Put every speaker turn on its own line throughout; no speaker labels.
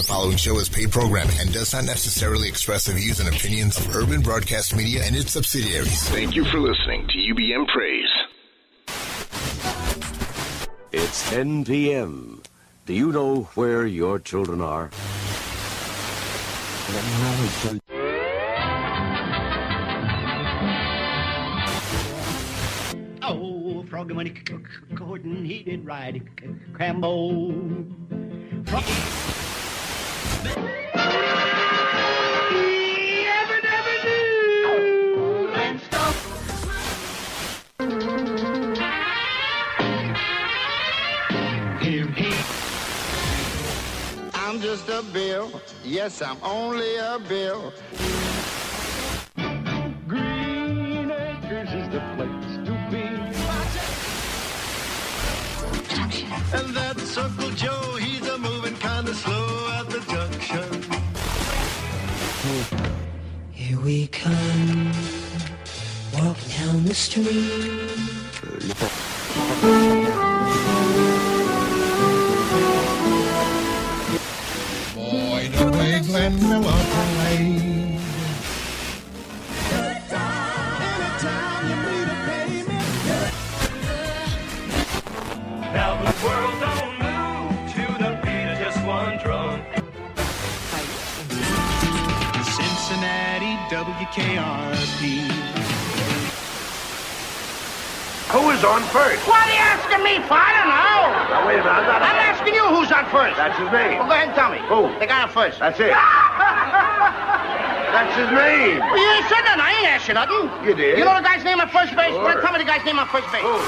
The following show is paid programming and does not necessarily express the views and opinions of Urban Broadcast Media and its subsidiaries.
Thank you for listening to UBM Praise.
It's 10 p.m. Do you know where your children are?
Oh, Froggy Money Gordon, he did ride Crambo.
I'm just a bill. Yes, I'm only a bill.
Green Acres is the place to be.
And that's Uncle Joe. He's a moving kind of slow at the junction.
Here we come, walking down the street.
Boy, the way Glenn Miller played.
Now the world don't move to the beat of just one drum.
Cincinnati, WKRP.
Who is on first?
What are you asking me for? I don't know.
Now, wait a minute.
I'm asking you who's on first.
That's his name.
Well, go ahead and tell me.
Who?
The guy on first.
That's it. That's his name.
Well, you ain't said nothing. I ain't asked you nothing.
You did.
You know the guy's name on first base?
Sure.
Well, tell me the guy's name on first base.
Who?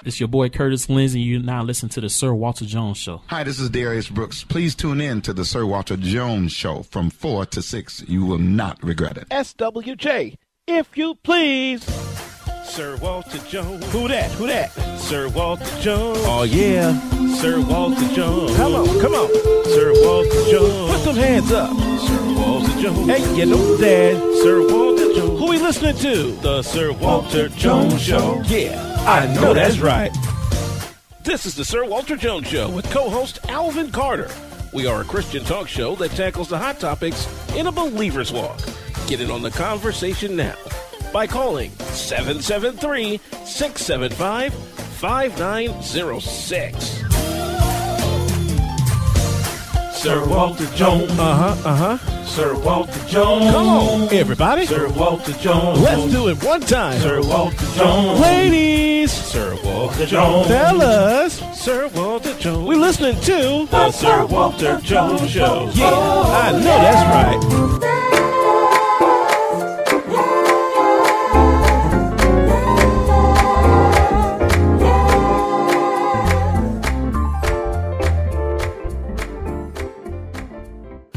It's your boy Curtis Lindsay. You now listen to the Sir Walter Jones Show.
Hi, this is Darius Brooks. Please tune in to the Sir Walter Jones Show from 4 to 6. You will not regret it.
SWJ, if you please. Sir Walter Jones. Who that? Who that? Sir Walter Jones. Oh, yeah. Sir Walter Jones. Come on, come on. Sir Walter Jones. Put them hands up. Sir Walter Jones. Hey, you know that. Sir Walter Jones. Who we listening to? The Sir Walter Jones Show. Yeah, I know that's right. This is the Sir Walter Jones Show with co-host Alvin Carter. We are a Christian talk show that tackles the hot topics in a believer's walk. Get in on the conversation now by calling 773-675-5906. Sir Walter Jones. Sir Walter Jones. Come on, everybody. Sir Walter Jones. Let's do it one time. Sir Walter Jones. Ladies. Sir Walter Jones. Fellas. Sir Walter Jones. We're listening to the Sir Walter Jones Show. Yeah, I know that's right.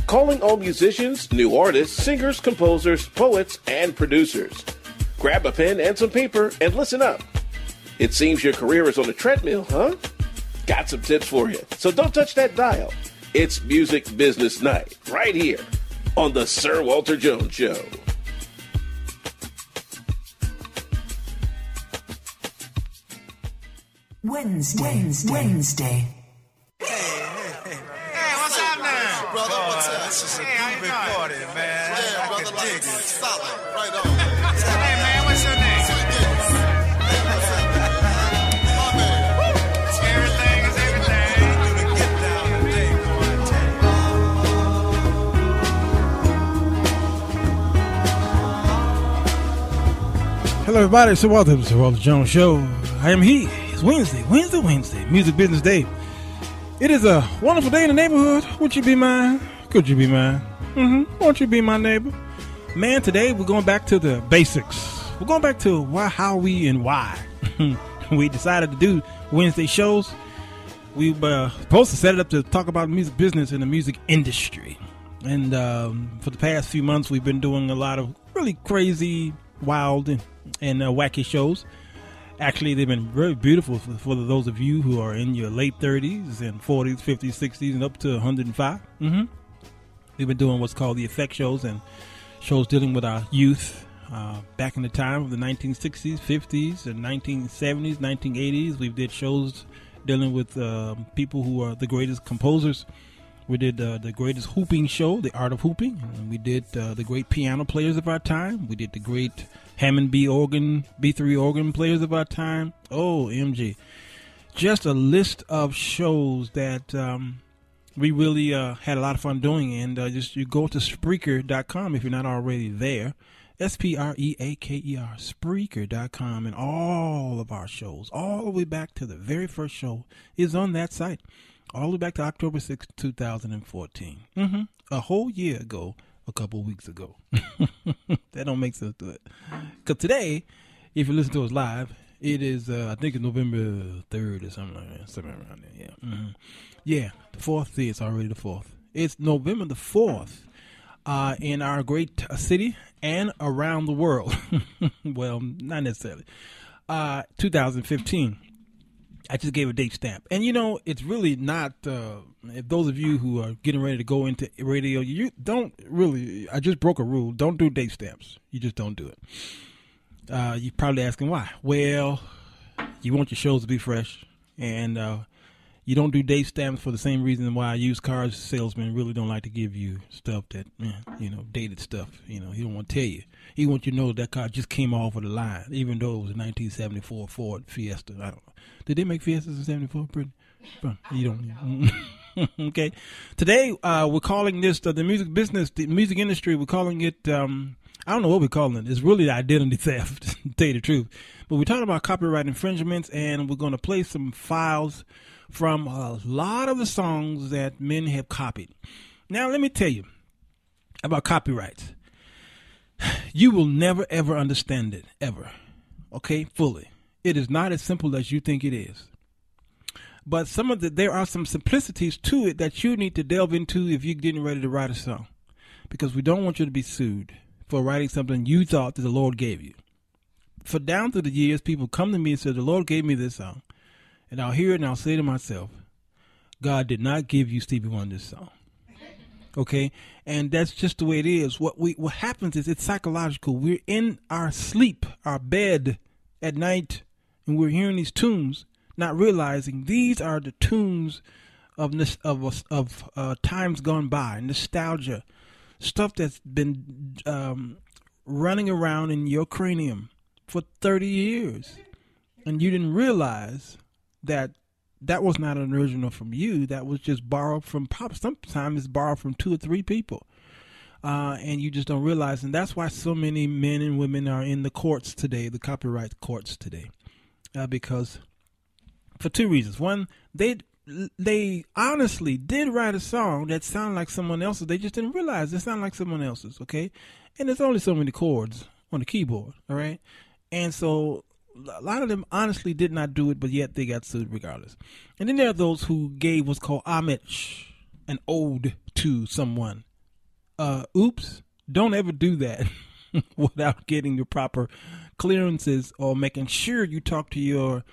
Calling all musicians, new artists, singers, composers, poets, and producers. Grab a pen and some paper and listen up. It seems your career is on a treadmill, huh? Got some tips for you, so don't touch that dial. It's Music Business Night, right here on the Sir Walter Jones Show.
Wednesday.
Brother, what's up? This is a groovy party, man. Yeah, brother, like it. Solid. Right on.
Hey, man, what's your name? Everything is everything.
Hello, everybody. Sir Walter, the Sir Walter Jones Show. I am he. It's Wednesday. Music Business Day. It is a wonderful day in the neighborhood. Would you be mine? Could you be mine? Won't you be my neighbor? Man, today we're going back to the basics. We're going back to why, how, we, and why. We decided to do Wednesday shows. We were supposed to set it up to talk about music business and the music industry. And for the past few months, we've been doing a lot of really crazy, wild, and wacky shows. Actually, they've been very beautiful for those of you who are in your late 30s and 40s, 50s, 60s, and up to 105. We've been doing what's called the effect shows and shows dealing with our youth back in the time of the 1960s, 50s, and 1970s, 1980s. We did shows dealing with people who are the greatest composers. We did the greatest hooping show, The Art of Hooping. And we did the great piano players of our time. We did the great Hammond B3 organ players of our time. Oh, MG. Just a list of shows that we really had a lot of fun doing. And just you go to Spreaker.com if you're not already there. Spreaker, Spreaker.com. And all of our shows, all the way back to the very first show, is on that site. All the way back to October 6, 2014. A whole year ago, a couple weeks ago. That don't make sense to it. Because today, if you listen to us live, it is, I think it's November 3rd or something like that. Something around there, yeah. Yeah, the 4th. See, it's already the 4th. It's November the 4th in our great city and around the world. Well, not necessarily. 2015. I just gave a date stamp. And, you know, it's really not, if those of you who are getting ready to go into radio, you don't really, I just broke a rule. Don't do date stamps. You just don't do it. You're probably asking why. Well, you want your shows to be fresh. And you don't do date stamps for the same reason why used car salesmen really don't like to give you stuff that, you know, dated stuff. You know, he don't want to tell you. He wants you to know that car just came off of the line, even though it was a 1974 Ford Fiesta. I don't know. Did they make Fiestas in 74, Brittany? You don't. Okay. Today, we're calling this the music business, the music industry. We're calling it, I don't know what we're calling it. It's really identity theft, to tell you the truth. But we're talking about copyright infringements, and we're going to play some files from a lot of the songs that men have copied. Now, let me tell you about copyrights. You will never, ever understand it, ever. Okay, fully. It is not as simple as you think it is. But there are some simplicities to it that you need to delve into if you're getting ready to write a song. Because we don't want you to be sued for writing something you thought that the Lord gave you. For down through the years, people come to me and say, the Lord gave me this song. And I'll hear it and I'll say to myself, God did not give you Stevie Wonder's song. Okay? And that's just the way it is. What happens is it's psychological. We're in our sleep, our bed at night, and we're hearing these tunes, not realizing these are the tunes of times gone by, nostalgia, stuff that's been running around in your cranium for 30 years. And you didn't realize that was not an original from you. That was just borrowed from pop. Sometimes it's borrowed from 2 or 3 people. And you just don't realize. And that's why so many men and women are in the courts today, the copyright courts today. Because for 2 reasons. One, they honestly did write a song that sounded like someone else's. They just didn't realize it sounded like someone else's, okay? And there's only so many chords on the keyboard, all right? And so a lot of them honestly did not do it, but yet they got sued regardless. And then there are those who gave what's called homage, an ode to someone. Oops, don't ever do that without getting the proper clearances or making sure you talk to your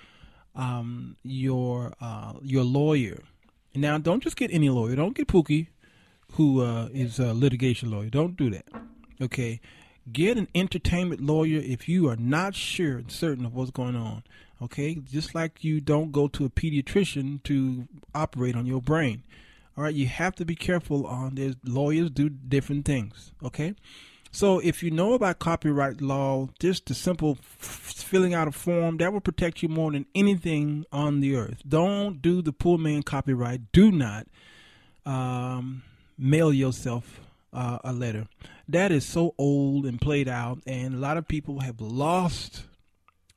lawyer. Now, don't just get any lawyer. Don't get Pookie, who is a litigation lawyer. Don't do that. Okay. Get an entertainment lawyer if you are not sure and certain of what's going on. Okay? Just like you don't go to a pediatrician to operate on your brain. All right? You have to be careful on lawyers do different things. Okay? So if you know about copyright law, just the simple filling out a form, that will protect you more than anything on the earth. Don't do the poor man copyright. Do not mail yourself a letter. That is so old and played out, and a lot of people have lost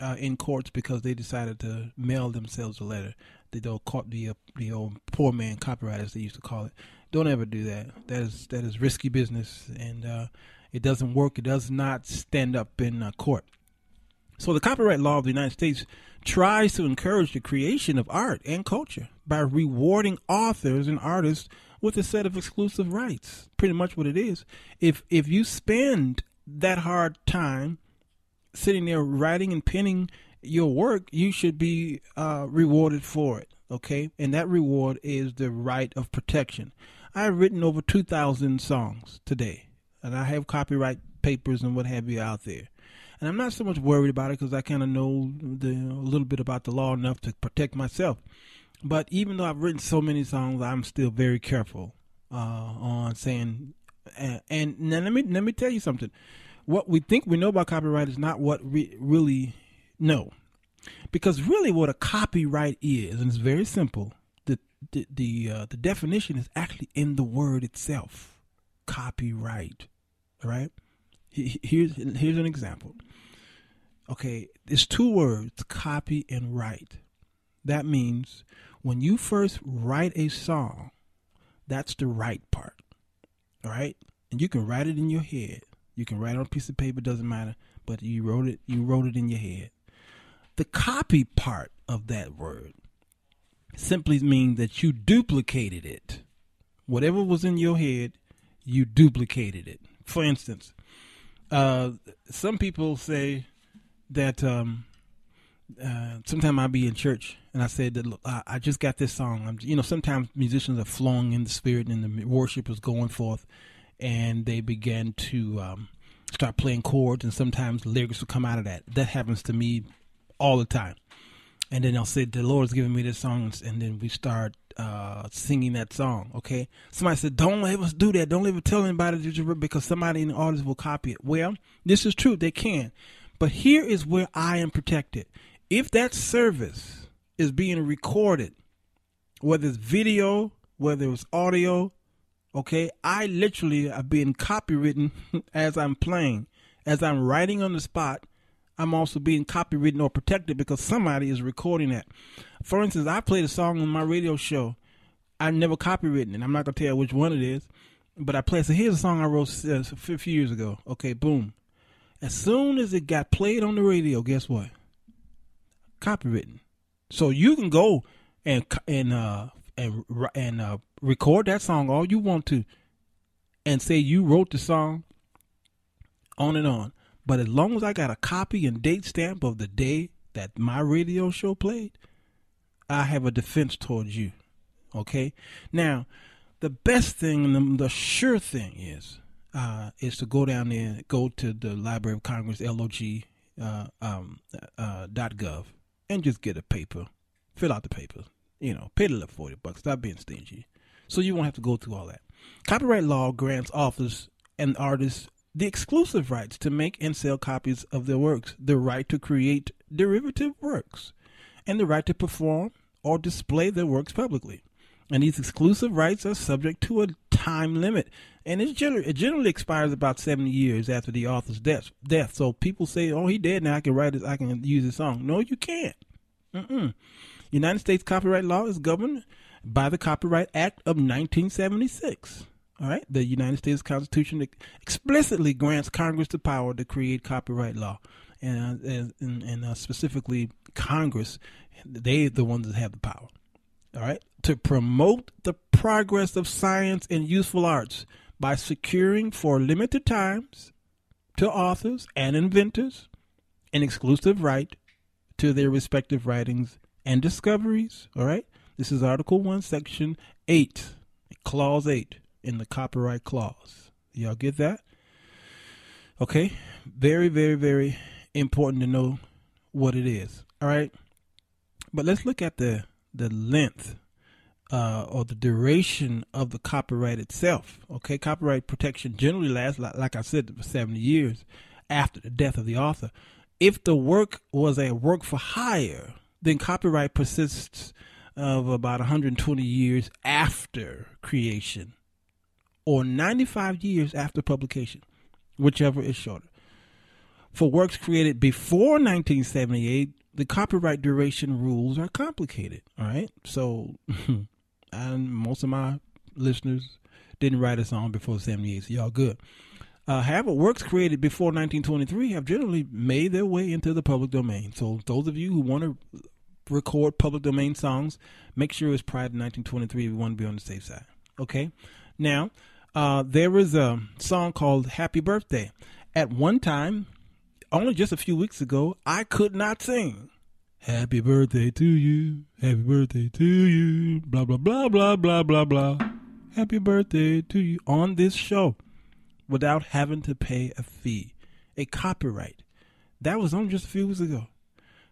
in courts because they decided to mail themselves a letter. The old poor man copyright, as they used to call it. Don't ever do that. That is risky business, and it doesn't work. It does not stand up in court. So the copyright law of the United States tries to encourage the creation of art and culture by rewarding authors and artists with a set of exclusive rights. Pretty much what it is. If you spend that hard time sitting there writing and penning your work, you should be rewarded for it. Okay? And that reward is the right of protection. I've written over 2,000 songs today, and I have copyright papers and what have you out there. And I'm not so much worried about it because I kind of know a little bit about the law enough to protect myself. But even though I've written so many songs, I'm still very careful on saying. And now let me tell you something. What we think we know about copyright is not what we really know, because really what a copyright is, and it's very simple. The definition is actually in the word itself. Copyright. All right. Here's an example. Okay, there's two words, copy and write. That means when you first write a song, that's the write part. All right? And you can write it in your head. You can write it on a piece of paper, doesn't matter, but you wrote it in your head. The copy part of that word simply means that you duplicated it. Whatever was in your head, you duplicated it. For instance, some people say that sometimes I'll be in church and I said that, look, I just got this song. Sometimes musicians are flowing in the spirit and the worship is going forth, and they begin to start playing chords, and sometimes lyrics will come out of that. That happens to me all the time. And then I'll say, the Lord's giving me this song, and then we start singing that song, okay? Somebody said, don't ever do that. Don't ever tell anybody because somebody in the audience will copy it. Well, this is true. They can. But here is where I am protected. If that service is being recorded, whether it's video, whether it's audio, okay, I literally are being copywritten as I'm playing. As I'm writing on the spot, I'm also being copywritten or protected because somebody is recording that. For instance, I played a song on my radio show. I never copywritten it. I'm not going to tell you which one it is, but I played. So here's a song I wrote a few years ago. Okay, boom. As soon as it got played on the radio, guess what? Copywritten. So you can go and record that song all you want to and say you wrote the song on and on. But as long as I got a copy and date stamp of the day that my radio show played, I have a defense towards you. Okay? Now, the best thing and the sure thing is to go down there, go to the Library of Congress, LOG.gov, and just get a paper. Fill out the paper. Pay the little $40. Stop being stingy. So you won't have to go through all that. Copyright law grants authors and artists the exclusive rights to make and sell copies of their works, the right to create derivative works, and the right to perform or display their works publicly. And these exclusive rights are subject to a time limit. And it generally expires about 70 years after the author's death. So people say, oh, he dead now, I can use his song. No, you can't. United States copyright law is governed by the Copyright Act of 1976. All right. The United States Constitution explicitly grants Congress the power to create copyright law. And specifically Congress, they're the ones that have the power. All right. To promote the progress of science and useful arts by securing for limited times to authors and inventors an exclusive right to their respective writings and discoveries. All right. This is Article 1, Section 8, Clause 8 in the Copyright Clause. Y'all get that? Okay. Very, very, very important to know what it is. All right. But let's look at the length or the duration of the copyright itself. Okay. Copyright protection generally lasts, like I said, for 70 years after the death of the author. If the work was a work for hire, then copyright persists of about 120 years after creation or 95 years after publication, whichever is shorter. For works created before 1978, the copyright duration rules are complicated. All right. So most of my listeners didn't write a song before 78, so y'all good. However, works created before 1923 have generally made their way into the public domain. So those of you who want to record public domain songs, make sure it's prior to 1923 if you want to be on the safe side. Okay. Now, there is a song called Happy Birthday. At one time, only just a few weeks ago, I could not sing Happy birthday to you, happy birthday to you, blah, blah, blah, blah, blah, blah, blah. happy birthday to you on this show without having to pay a fee, a copyright. That was on just a few weeks ago.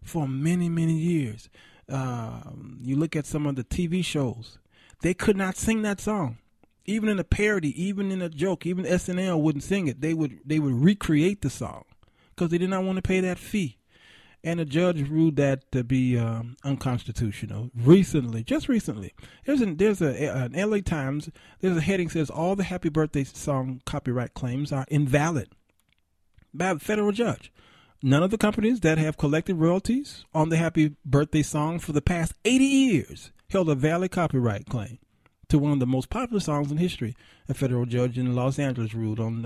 For many, many years. You look at some of the TV shows, they could not sing that song. Even in a parody, even in a joke, even SNL wouldn't sing it. They would recreate the song because they did not want to pay that fee. And the judge ruled that to be unconstitutional just recently. There's an LA Times, there's a heading that says all the happy birthday song copyright claims are invalid by a federal judge. None of the companies that have collected royalties on the happy birthday song for the past 80 years held a valid copyright claim to one of the most popular songs in history. A federal judge in Los Angeles ruled on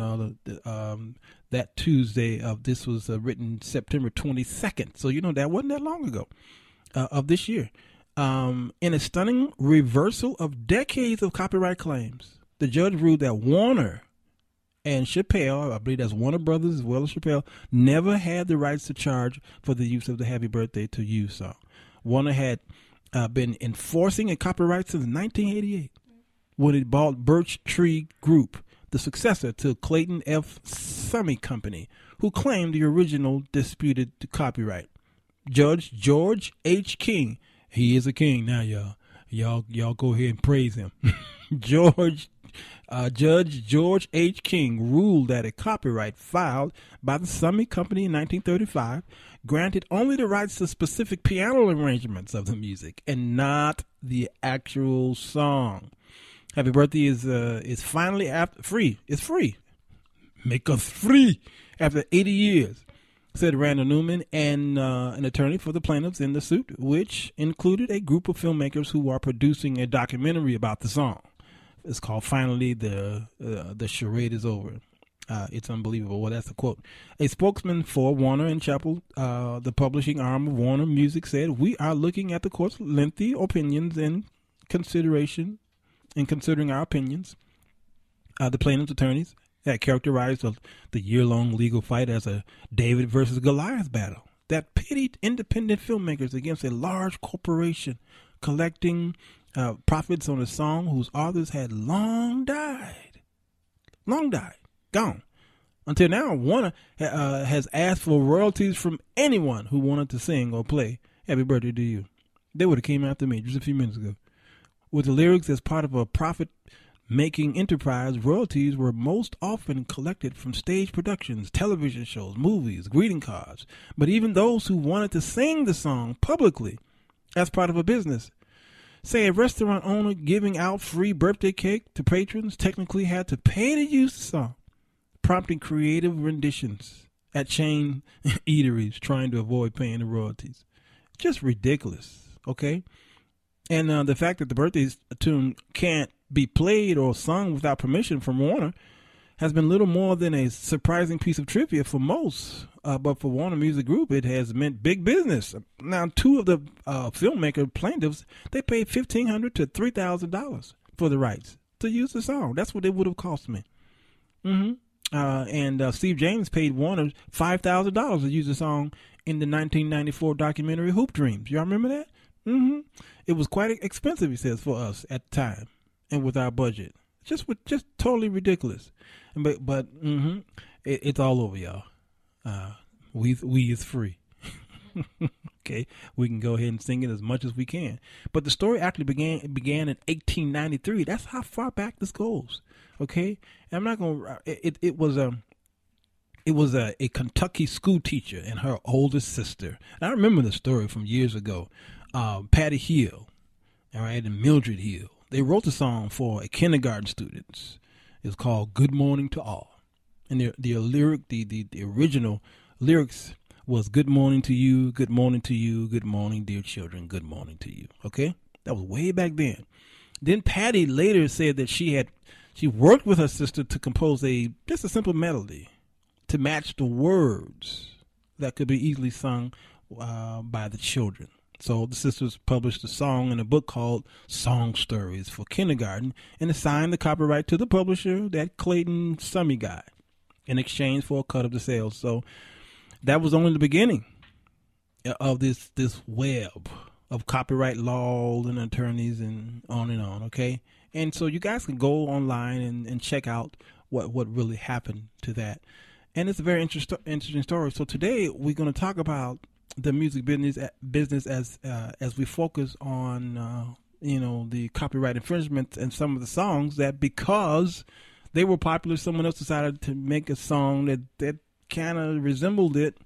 that Tuesday. This was written September 22nd. So, that wasn't that long ago of this year. In a stunning reversal of decades of copyright claims, the judge ruled that Warner and Chappelle, I believe that's Warner Brothers as well as Chappelle, never had the rights to charge for the use of the Happy Birthday to You song. Warner had been enforcing a copyright since 1988 when it bought Birch Tree Group, the successor to Clayton F. Summy Company, who claimed the original disputed the copyright. Judge George H. King, he is a king now, y'all. Y'all go ahead and praise him. Judge George H. King ruled that a copyright filed by the Summy Company in 1935 granted only the rights to specific piano arrangements of the music and not the actual song. Happy Birthday is finally free. It's free. Make us free after 80 years, said Randall Newman, and an attorney for the plaintiffs in the suit, which included a group of filmmakers who are producing a documentary about the song. It's called Finally the Charade is Over. It's unbelievable. Well, that's a quote. A spokesman for Warner and Chappell, the publishing arm of Warner Music, said, "We are looking at the court's lengthy opinions and considering our opinions." The plaintiff's attorneys had characterized the year-long legal fight as a David versus Goliath battle that pitted independent filmmakers against a large corporation collecting profits on a song whose authors had long died, gone. Until now, Warner has asked for royalties from anyone who wanted to sing or play Happy Birthday to You. They would have came after me just a few minutes ago. With the lyrics as part of a profit-making enterprise, royalties were most often collected from stage productions, television shows, movies, greeting cards. But even those who wanted to sing the song publicly as part of a business, say a restaurant owner giving out free birthday cake to patrons, technically had to pay to use the song, prompting creative renditions at chain eateries trying to avoid paying the royalties. Just ridiculous, okay? And the fact that the birthday tune can't be played or sung without permission from Warner has been little more than a surprising piece of trivia for most. But for Warner Music Group, it has meant big business. Now, two of the filmmaker plaintiffs, they paid $1,500 to $3,000 for the rights to use the song. That's what it would have cost me. And Steve James paid Warner $5,000 to use the song in the 1994 documentary Hoop Dreams. Y'all remember that? It was quite expensive, he says, for us at the time and with our budget. Just totally ridiculous. But it's all over, y'all. We is free. Okay, we can go ahead and sing it as much as we can. But the story actually began in 1893. That's how far back this goes. Okay, and I'm not gonna. It was a Kentucky school teacher and her oldest sister. And I remember the story from years ago. Patty Hill, all right, and Mildred Hill. They wrote the song for a kindergarten students. It's called "Good Morning to All," and the original lyrics was "Good morning to you, good morning to you, good morning, dear children, good morning to you." Okay, that was way back then. Then Patty later said that she worked with her sister to compose just a simple melody to match the words that could be easily sung by the children. So the sisters published a song in a book called Song Stories for Kindergarten and assigned the copyright to the publisher, that Clayton Summy guy, in exchange for a cut of the sales. So that was only the beginning of this web of copyright laws and attorneys and on, okay? And so you guys can go online and check out what really happened to that. And it's a very interesting story. So today we're going to talk about the music business as we focus on the copyright infringements and some of the songs that, because they were popular, someone else decided to make a song that kind of resembled it,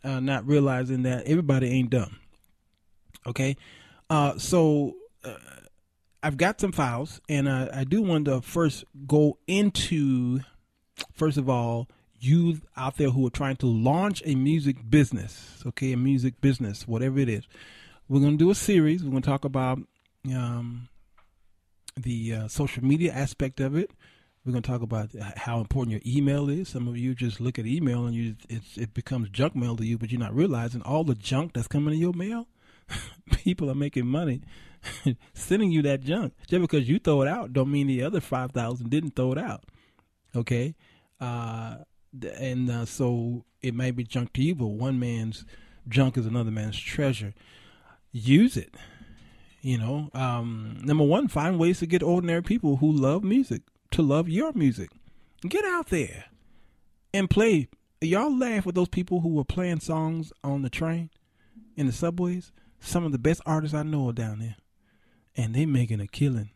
not realizing that everybody ain't dumb. Okay, so I've got some files, and I do want to first go into, first of all, you out there who are trying to launch a music business, okay, a music business, whatever it is. We're going to do a series. We're going to talk about the social media aspect of it. We're going to talk about how important your email is. Some of you just look at email and it becomes junk mail to you, but you're not realizing all the junk that's coming in your mail. People are making money sending you that junk. Just because you throw it out don't mean the other 5,000 didn't throw it out. Okay? So it may be junk to you, but one man's junk is another man's treasure. Use it. Number one, find ways to get ordinary people who love music to love your music. Get out there and play. Y'all laugh with those people who were playing songs on the train, in the subways. Some of the best artists I know are down there, and they making a killing,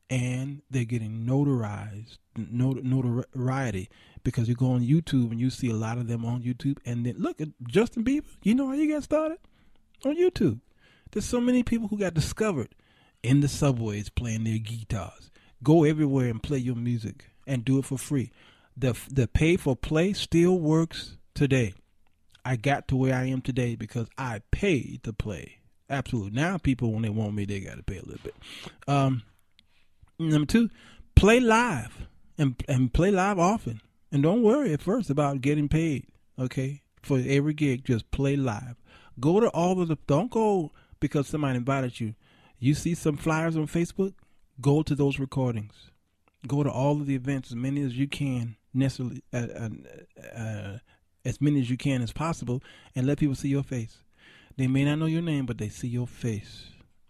and they're getting notoriety because you go on YouTube and you see a lot of them on YouTube. And then look at Justin Bieber. You know how you got started? On YouTube. There's so many people who got discovered in the subways playing their guitars. Go everywhere and play your music and do it for free. The pay for play still works today. I got to where I am today because I paid to play. Absolutely. Now people, when they want me, they got to pay a little bit. Number two, play live and play live often. And don't worry at first about getting paid. Okay. For every gig, just play live. Go to all of don't go because somebody invited you. You see some flyers on Facebook, go to those recordings. Go to all of the events, as many as you can, necessarily, as many as you can as possible, and let people see your face. They may not know your name, but they see your face.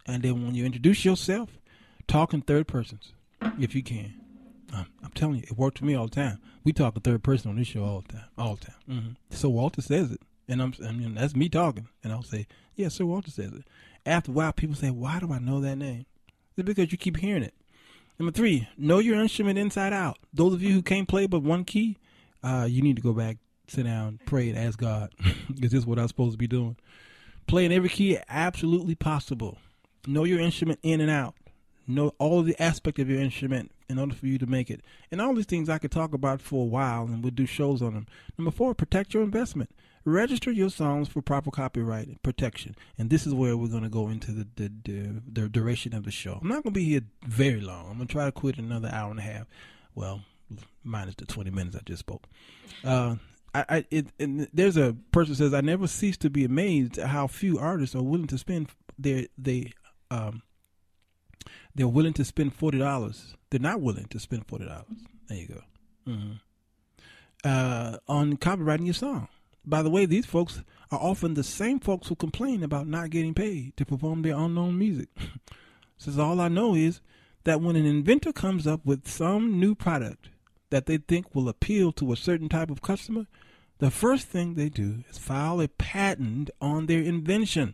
And then when you introduce yourself, talk in third persons, if you can. I'm telling you, it worked for me all the time. We talk in third person on this show all the time. Mm-hmm. So Walter says it, and that's me talking, and I'll say, yeah, Sir Walter says it. After a while, people say, why do I know that name? It's because you keep hearing it. Number three, know your instrument inside out. Those of you who can't play but one key, you need to go back, sit down, pray, and ask God, because this is what I'm supposed to be doing. Play in every key absolutely possible. Know your instrument in and out. Know all of the aspect of your instrument in order for you to make it. And all these things I could talk about for a while, and we'll do shows on them. Number four, protect your investment. Register your songs for proper copyright protection. And this is where we're going to go into the duration of the show. I'm not going to be here very long. I'm going to try to quit another hour and a half. Well, minus the 20 minutes I just spoke. There's a person who says, I never cease to be amazed at how few artists are willing to spend they're willing to spend $40. They're not willing to spend $40. There you go. Mm-hmm. On copyrighting your song. By the way, these folks are often the same folks who complain about not getting paid to perform their unknown music. Says all I know is that when an inventor comes up with some new product that they think will appeal to a certain type of customer, the first thing they do is file a patent on their invention.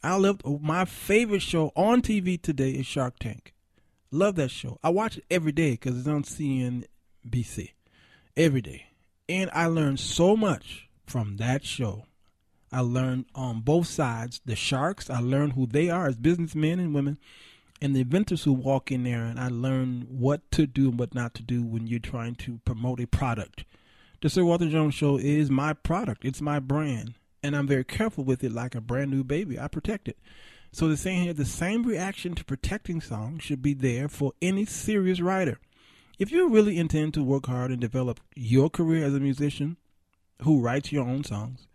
My favorite show on TV today is Shark Tank. Love that show. I watch it every day because it's on CNBC. Every day. And I learned so much from that show. I learned on both sides. The sharks, I learned who they are as businessmen and women, and the inventors who walk in there, and I learned what to do and what not to do when you're trying to promote a product. The Sir Walter Jones Show is my product. It's my brand, and I'm very careful with it like a brand new baby. I protect it. So they're saying here the same reaction to protecting songs should be there for any serious writer. If you really intend to work hard and develop your career as a musician who writes your own songs,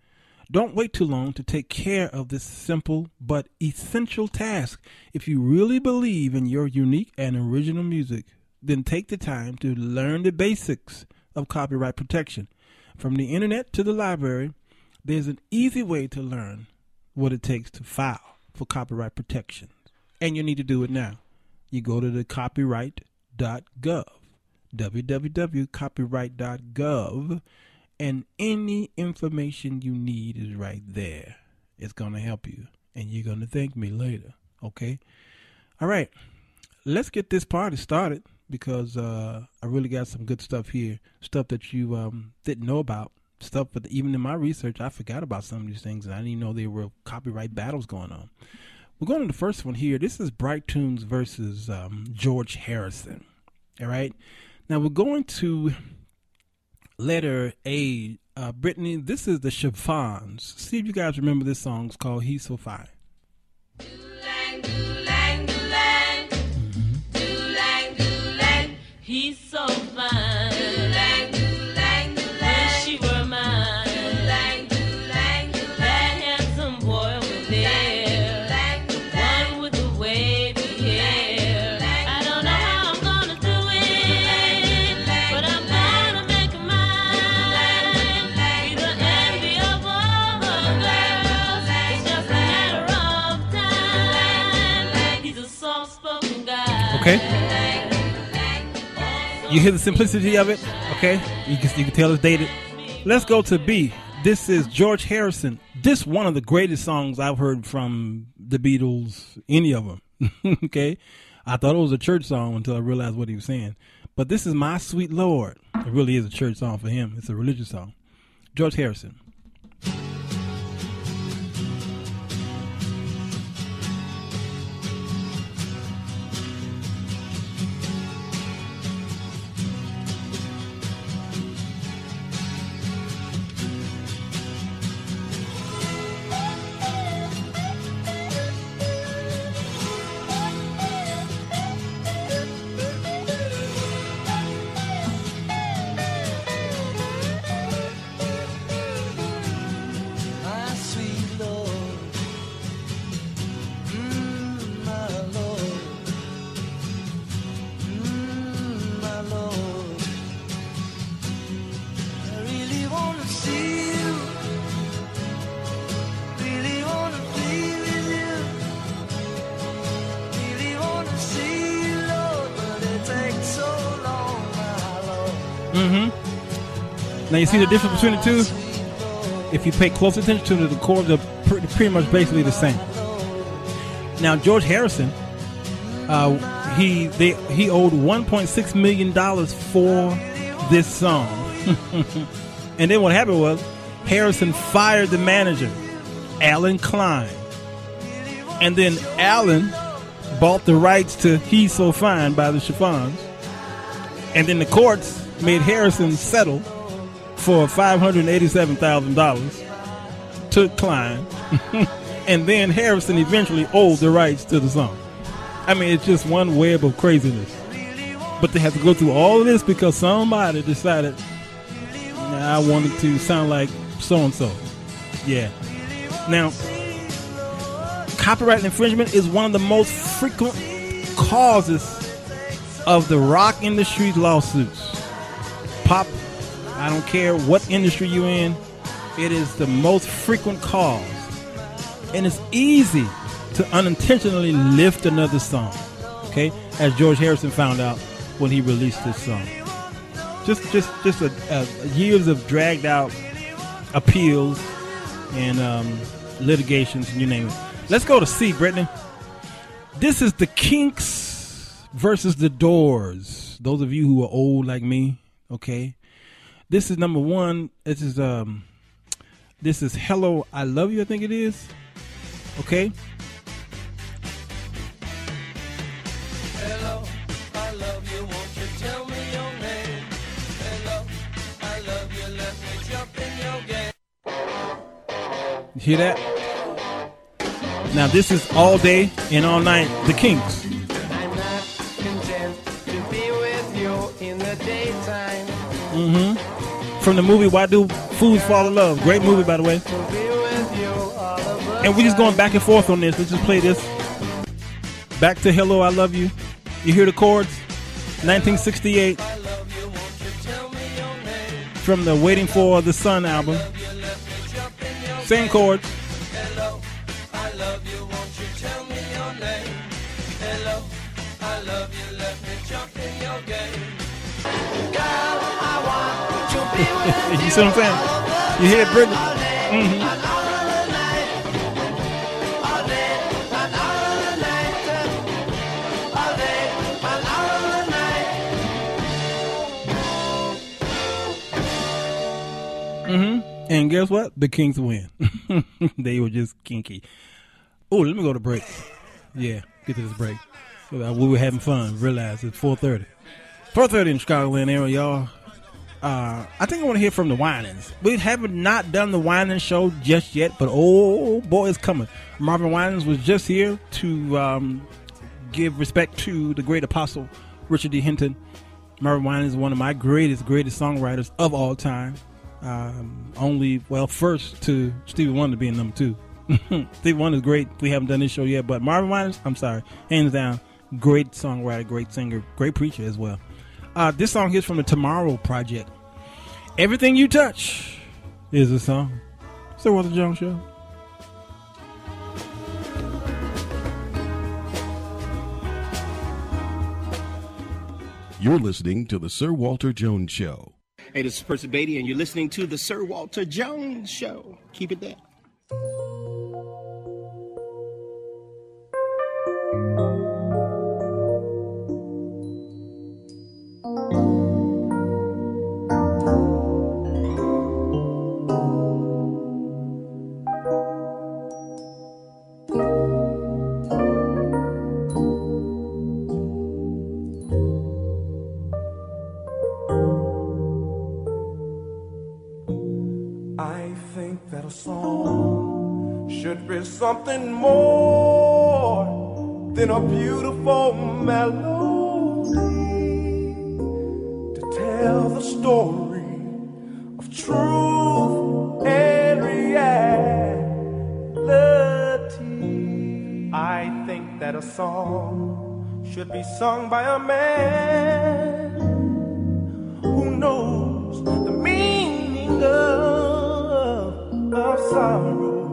don't wait too long to take care of this simple but essential task. If you really believe in your unique and original music, then take the time to learn the basics of copyright protection. From the internet to the library, there's an easy way to learn what it takes to file for copyright protection. And you need to do it now. you go to the copyright.gov, www.copyright.gov, and any information you need is right there. It's going to help you, and you're going to thank me later, okay? All right, let's get this party started because I really got some good stuff here, stuff that you didn't know about, stuff that even in my research, I forgot about some of these things, and I didn't even know there were copyright battles going on. We're going to the first one here. This is Bright Tunes versus George Harrison, all right? Now, we're going to letter A. Brittany, this is the Chiffons. See if you guys remember this song. It's called He's So Fine.
He's so fine. Wish she were mine. That handsome boy over there. One with the wavy hair. I don't know how I'm gonna do it, but I'm gonna make him mine. Be the envy of all the girls. It's just a matter of time. He's a soft-spoken guy.
Okay. You hear the simplicity of it, okay? You can tell it's dated. Let's go to B. This is George Harrison. This one of the greatest songs I've heard from the Beatles, any of them, okay? I thought it was a church song until I realized what he was saying. But this is My Sweet Lord. It really is a church song for him. It's a religious song. George Harrison. Now you see the difference between the two? If you pay close attention to the chords are pretty much basically the same. Now George Harrison, he owed $1.6 million for this song. And then what happened was Harrison fired the manager, Alan Klein. And then Alan bought the rights to He's So Fine by the Chiffons. And then the courts made Harrison settle for $587,000 to Klein. And then Harrison eventually owed the rights to the song. I mean, it's just one web of craziness. But they have to go through all of this because somebody decided, I wanted to sound like so-and-so. Yeah. Now, copyright infringement is one of the most frequent causes of the rock industry's lawsuits. Pop, I don't care what industry you're in, it is the most frequent cause. And it's easy to unintentionally lift another song, okay? As George Harrison found out when he released this song. Just years of dragged out appeals and litigations, and you name it. Let's go to C, Brittany. This is the Kinks versus the Doors. Those of you who are old like me, okay? This is number one. This is Hello, I Love You, I think it is. Okay?
Hello, I love you, won't you tell me your name? Hello, I love you, let me jump in your game.
You hear that? Now this is All Day and All Night, the Kinks.
I'm not content to be with you in the daytime.
Mm-hmm. From the movie Why Do Fools Fall in Love? Great movie, by the way. And we're just going back and forth on this. Let's just play this. Back to Hello, I Love You. You hear the chords? 1968. From the Waiting for the Sun album. Same chords.
Hello, I love you, won't you tell me your name? Hello, I
You see what I'm saying? You hear it, Brittany? Mm-hmm. Mm-hmm. And guess what? The Kings win. They were just kinky. Oh, let me go to break. Yeah, get to this break. We were having fun. Realize it's 4:30. 4:30 in Chicagoland area, y'all. I think I want to hear from the Winans. We haven't not done the Winans show just yet, but oh boy, it's coming. Marvin Winans was just here to give respect to the great apostle Richard D. Hinton. Marvin Winans is one of my greatest songwriters of all time. First to Stevie Wonder being number 2. Stevie Wonder is great. We haven't done this show yet, but Marvin Winans, I'm sorry, hands down, great songwriter, great singer, great preacher as well. This song is from the Tomorrow Project. Everything You Touch is a song. Sir Walter Jones Show.
You're listening to the Sir Walter Jones Show.
Hey, this is Percy Beatty, and you're listening to the Sir Walter Jones Show. Keep it there.
That a song should be something more than a beautiful melody to tell the story of truth and reality. I think that a song should be sung by a man who knows the meaning of sorrow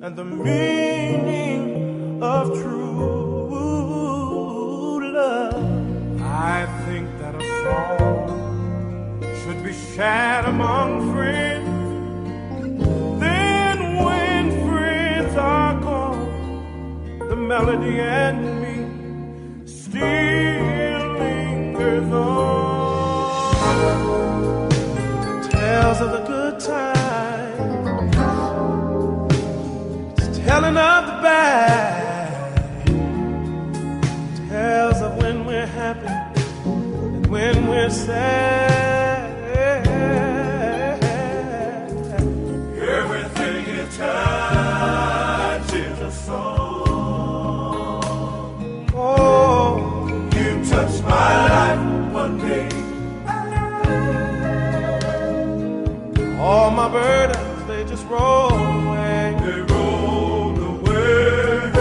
and the meaning of true love. I think that a song should be shared among friends. Then when friends are gone, the melody and me still lingers on. Tells of the good times, telling of the bad, tells of when we're happy and when we're sad. Everything you touch is a song. Oh, you touched my life one day. All my burdens, they just roll away. They rolled away.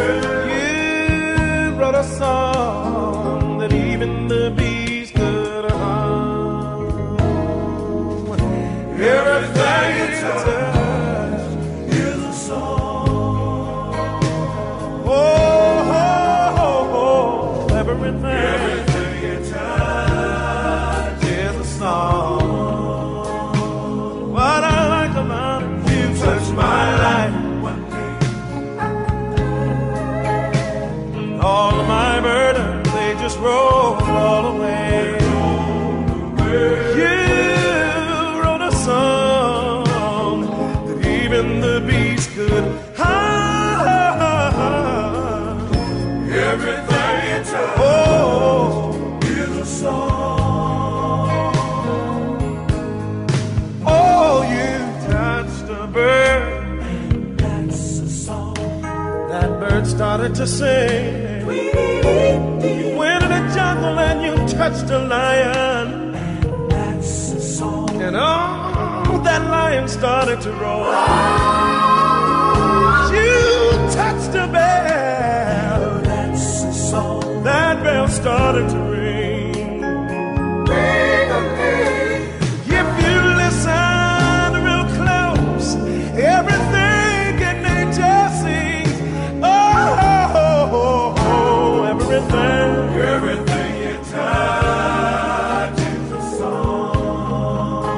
You wrote a song that even the bees could hum. Everything you touch is a song. Oh, everything you touch is a song. What I like about it, you touched my life one day. All of my burdens, they just rolled all away. You wrote a song that even the bees could hum. Everything you touch is a song. Bird, and that's a song. That bird started to sing. You went in the jungle and you touched a lion, and that's a song. And oh, that lion started to roar. You touched a bell, that's a song. That bell started to ring. If you listen real close, everything in nature sings. Oh, everything you touch is a song.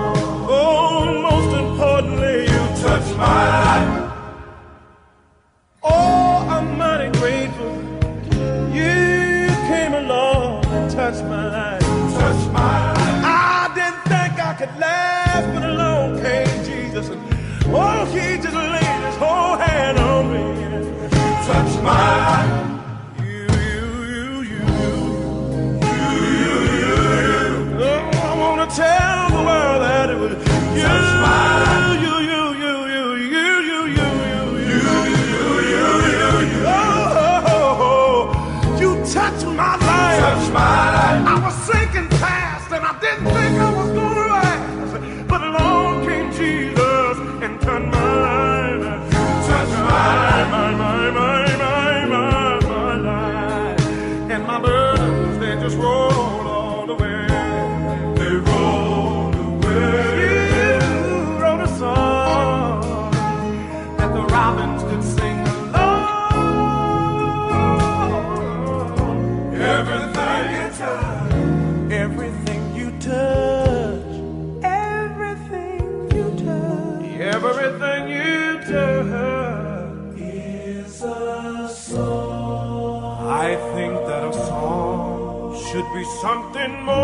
Something more.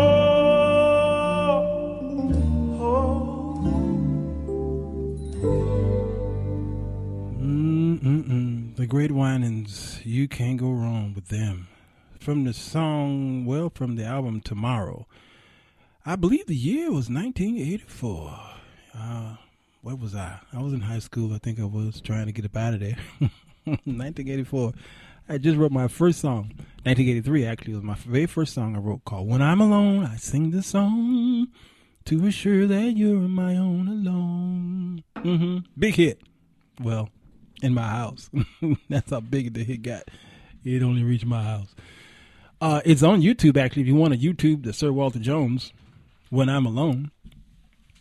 The Great Winans, you can't go wrong with them. From the song, well, from the album Tomorrow. I believe the year was 1984. Where was I? I was in high school. I think I was trying to get up out of there. 1984. I just wrote my first song. 1983 actually was my very first song I wrote, called When I'm Alone. I sing this song to assure that you're my own alone. Big hit. Well, in my house. That's how big the hit got. It only reached my house. It's on YouTube actually. If you want to YouTube the Sir Walter Jones, When I'm Alone,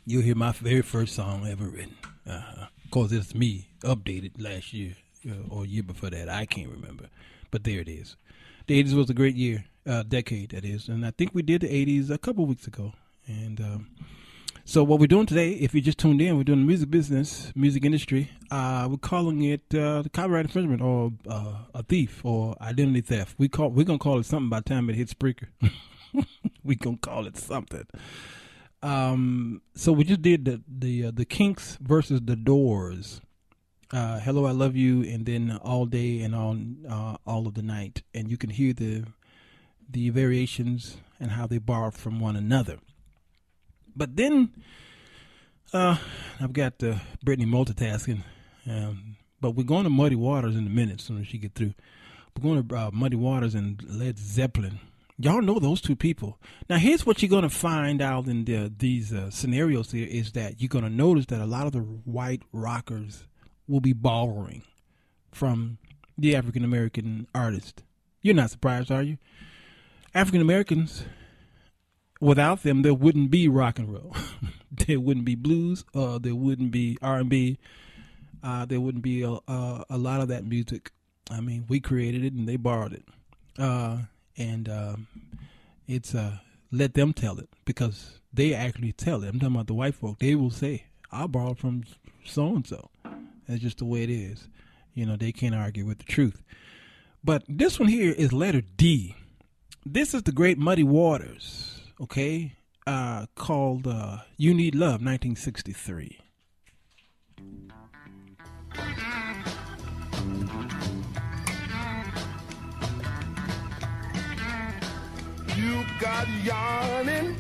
you'll hear my very first song ever written. Of course, it's me, updated last year. Or year before that, I can't remember, but there it is. The 80s was a great year, decade that is, and I think we did the 80s a couple weeks ago. And so what we're doing today, if you just tuned in, we're doing the music business, music industry. We're calling it the copyright infringement, or a thief, or identity theft. We're gonna call it something by the time it hits Spreaker. We're gonna call it something. So we just did the Kinks versus the Doors. Hello, I Love You, and then All Day and all of the Night. And you can hear the variations and how they borrow from one another. But then I've got Brittany multitasking. But we're going to Muddy Waters in a minute, as soon as she get through. We're going to Muddy Waters and Led Zeppelin. Y'all know those two people. Now, here's what you're going to find out in these scenarios here is that you're going to notice that a lot of the white rockers will be borrowing from the African American artist. You're not surprised, are you? African Americans, without them, there wouldn't be rock and roll. There wouldn't be blues. There wouldn't be R&B. There wouldn't be a lot of that music. I mean, we created it and they borrowed it. It's let them tell it, because they actually tell it. I'm talking about the white folk. They will say, I borrowed from so-and-so. That's just the way it is. You know, they can't argue with the truth. But this one here is letter D. This is the great Muddy Waters, okay, called You Need Love, 1963.
You got yarning,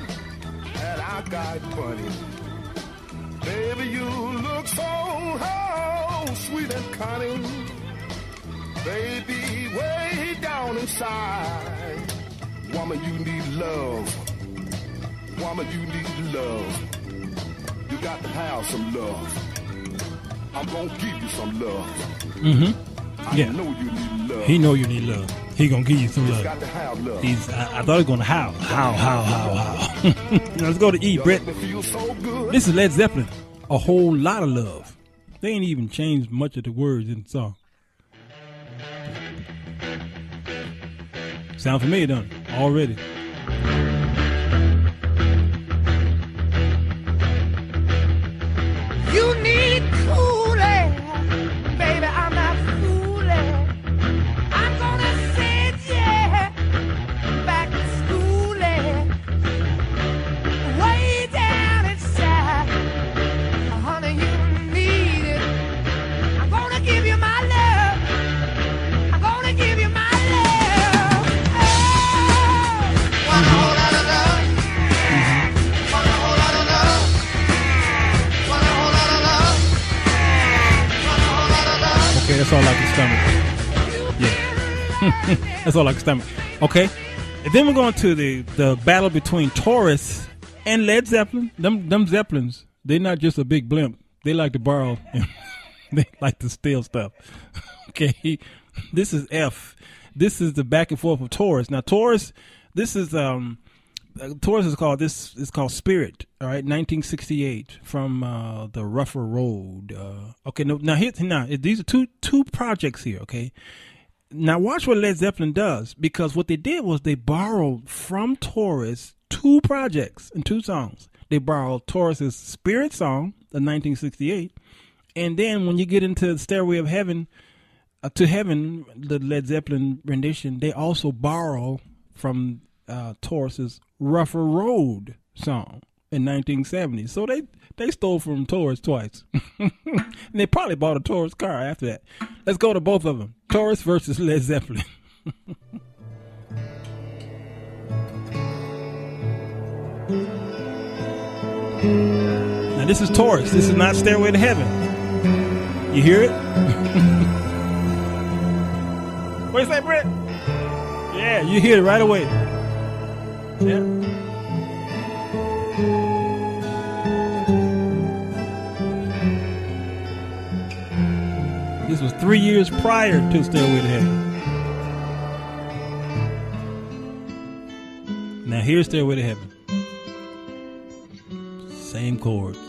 and I got funny. Baby, you look so sweet and cunning. Baby, way down inside, woman, you need love. Woman, you need love. You got to have some love. I'm gonna give you some love.
Mm-hmm. Yeah.
I know you need love.
He know you need love. He gonna give you some love.
Got to have love.
I thought he was gonna howl. Let's go to E, Brett. This is Led Zeppelin. A Whole Lot of Love. They ain't even changed much of the words in the song. Sound familiar, don't it? Already.
You need cool air, baby, I'm not fooling. I'm gonna send you back to school, way down inside. Honey, you need it. I'm gonna give you my love. I'm gonna give you my love. Oh.
That's all I can stomach. Yeah. That's all I can stomach. Okay. And then we're going to the battle between Taurus and Led Zeppelin. Them Zeppelins, they're not just a big blimp. They like to borrow. They like to steal stuff. Okay. This is F. This is the back and forth of Taurus. Now, Taurus, this is Taurus is called Spirit. All right, 1968 from the Rougher Road. Okay, now these are two projects here. Okay, now watch what Led Zeppelin does, because what they did was they borrowed from Taurus two projects and two songs. They borrowed Taurus's Spirit song, the 1968, and then when you get into Stairway of Heaven. To Heaven, the Led Zeppelin rendition, they also borrow from Taurus's Rougher Road song in 1970. So they stole from Taurus twice. And they probably bought a Taurus car after that. Let's go to both of them. Taurus versus Led Zeppelin. Now this is Taurus. This is not Stairway to Heaven. You hear it? What you say, Brett? Yeah, you hear it right away. Yeah. This was 3 years prior to Stairway to Heaven. Now here's Stairway to Heaven. Same chords.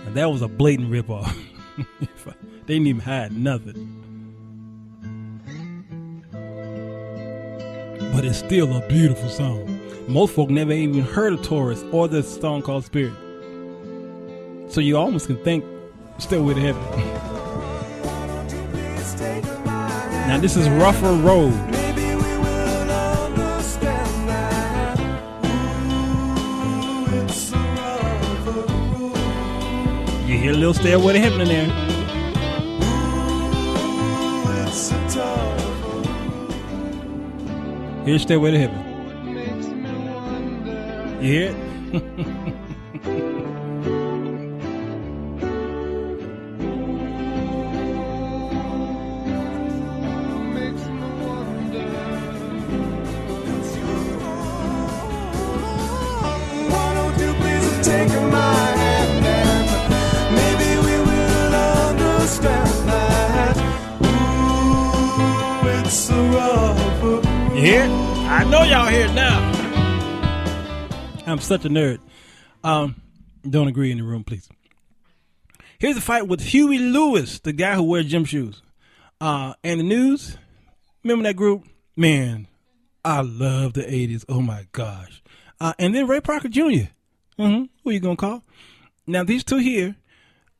And that was a blatant ripoff. They didn't even hide nothing. But it's still a beautiful song. Most folk never even heard of Taurus or the song called Spirit. So you almost can think Stairway to Heaven. Now this is Rougher Road. You hear a little Stairway to Heaven in there. Here's Stairway to Heaven. You hear it?
Why don't you please take my hand and maybe we will understand that. Ooh, it's a rough.
You hear it? I know y'all hear it now. I'm such a nerd. Don't agree in the room, please. Here's a fight with Huey Lewis, the guy who wears gym shoes. And the News. Remember that group? Man, I love the 80s. Oh, my gosh. And then Ray Parker Jr. Who you going to call? Now, these two here,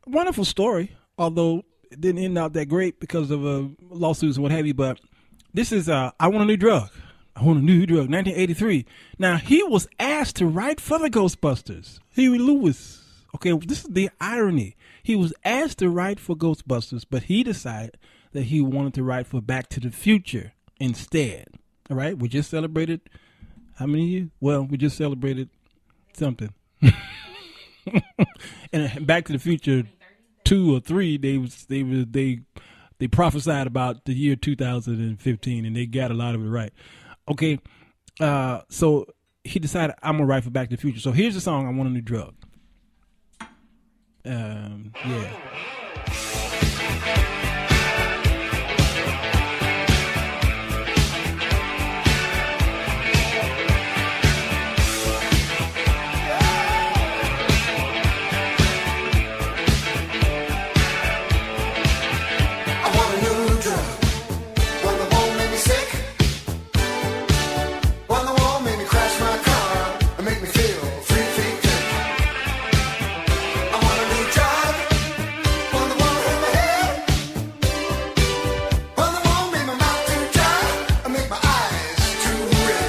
wonderful story, although it didn't end out that great because of lawsuits and what have you. But this is I Want a New Drug. I Want a New Drug, 1983. Now, he was asked to write for the Ghostbusters. Huey Lewis. Okay, this is the irony. He was asked to write for Ghostbusters, but he decided that he wanted to write for Back to the Future instead. All right, we just celebrated, how many years? Well, we just celebrated something. And Back to the Future 2 or 3, they prophesied about the year 2015, and they got a lot of it right. Okay, so he decided, I'm going to write for Back to the Future. So here's the song, I Want a New Drug. Yeah.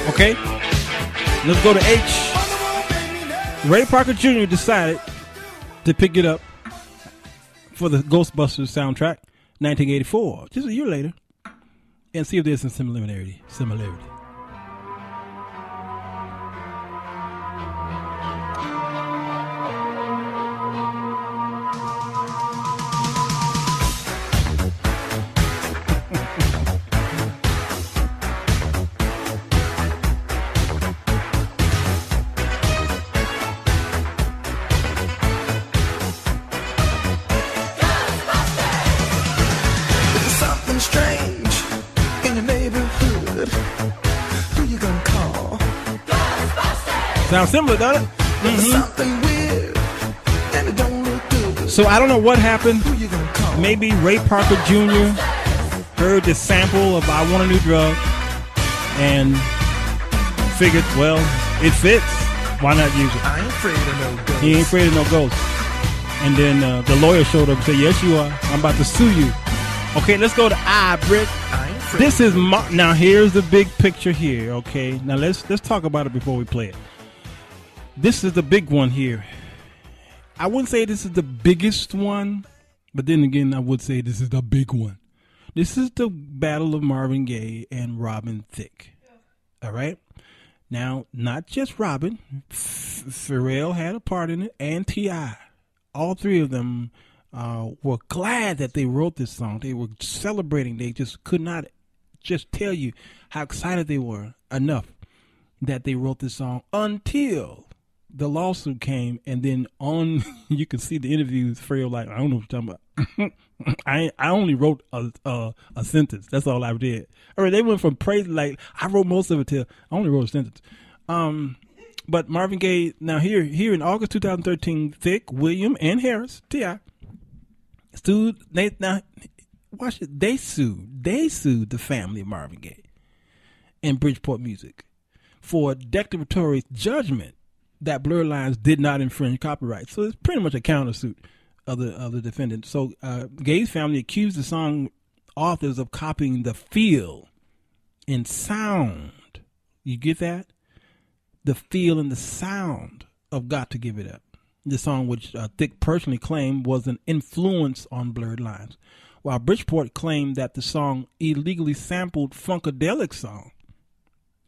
Okay, let's go to H. Ray Parker Jr. decided to pick it up for the Ghostbusters soundtrack, 1984, just a year later, and see if there's some similarity. Sounds similar, doesn't it?
Something weird, and it don't look good.
So I don't know what happened. Maybe Ray Parker Jr. heard the sample of I Want a New Drug and figured, well, it fits. Why not use it?
I ain't afraid of no ghosts.
He ain't afraid of no ghosts. And then the lawyer showed up and said, yes, you are. I'm about to sue you. Okay, let's go to Britt. This is now here's the big picture here, okay? Now let's talk about it before we play it. This is the big one here. I wouldn't say this is the biggest one, but then again, I would say this is the big one. This is the battle of Marvin Gaye and Robin Thicke. All right? Now, not just Robin. Pharrell had a part in it, and T.I. All three of them were glad that they wrote this song. They were celebrating. They just could not just tell you how excited they were enough that they wrote this song until the lawsuit came, and then on you can see the interviews. Pharrell like, I don't know what you're talking about. I only wrote a sentence. That's all I did. All right, they went from praise like I wrote most of it to I only wrote a sentence. But Marvin Gaye now here in August 2013, Thicke, William, and Harris T.I. sued. They sued the family of Marvin Gaye and Bridgeport Music for declaratory judgment that Blurred Lines did not infringe copyright. So it's pretty much a countersuit of the defendant. So Gaye's family accused the song authors of copying the feel and sound. You get that? The feel and the sound of Got to Give It Up. The song which Thicke personally claimed was an influence on Blurred Lines, while Bridgeport claimed that the song illegally sampled Funkadelic song,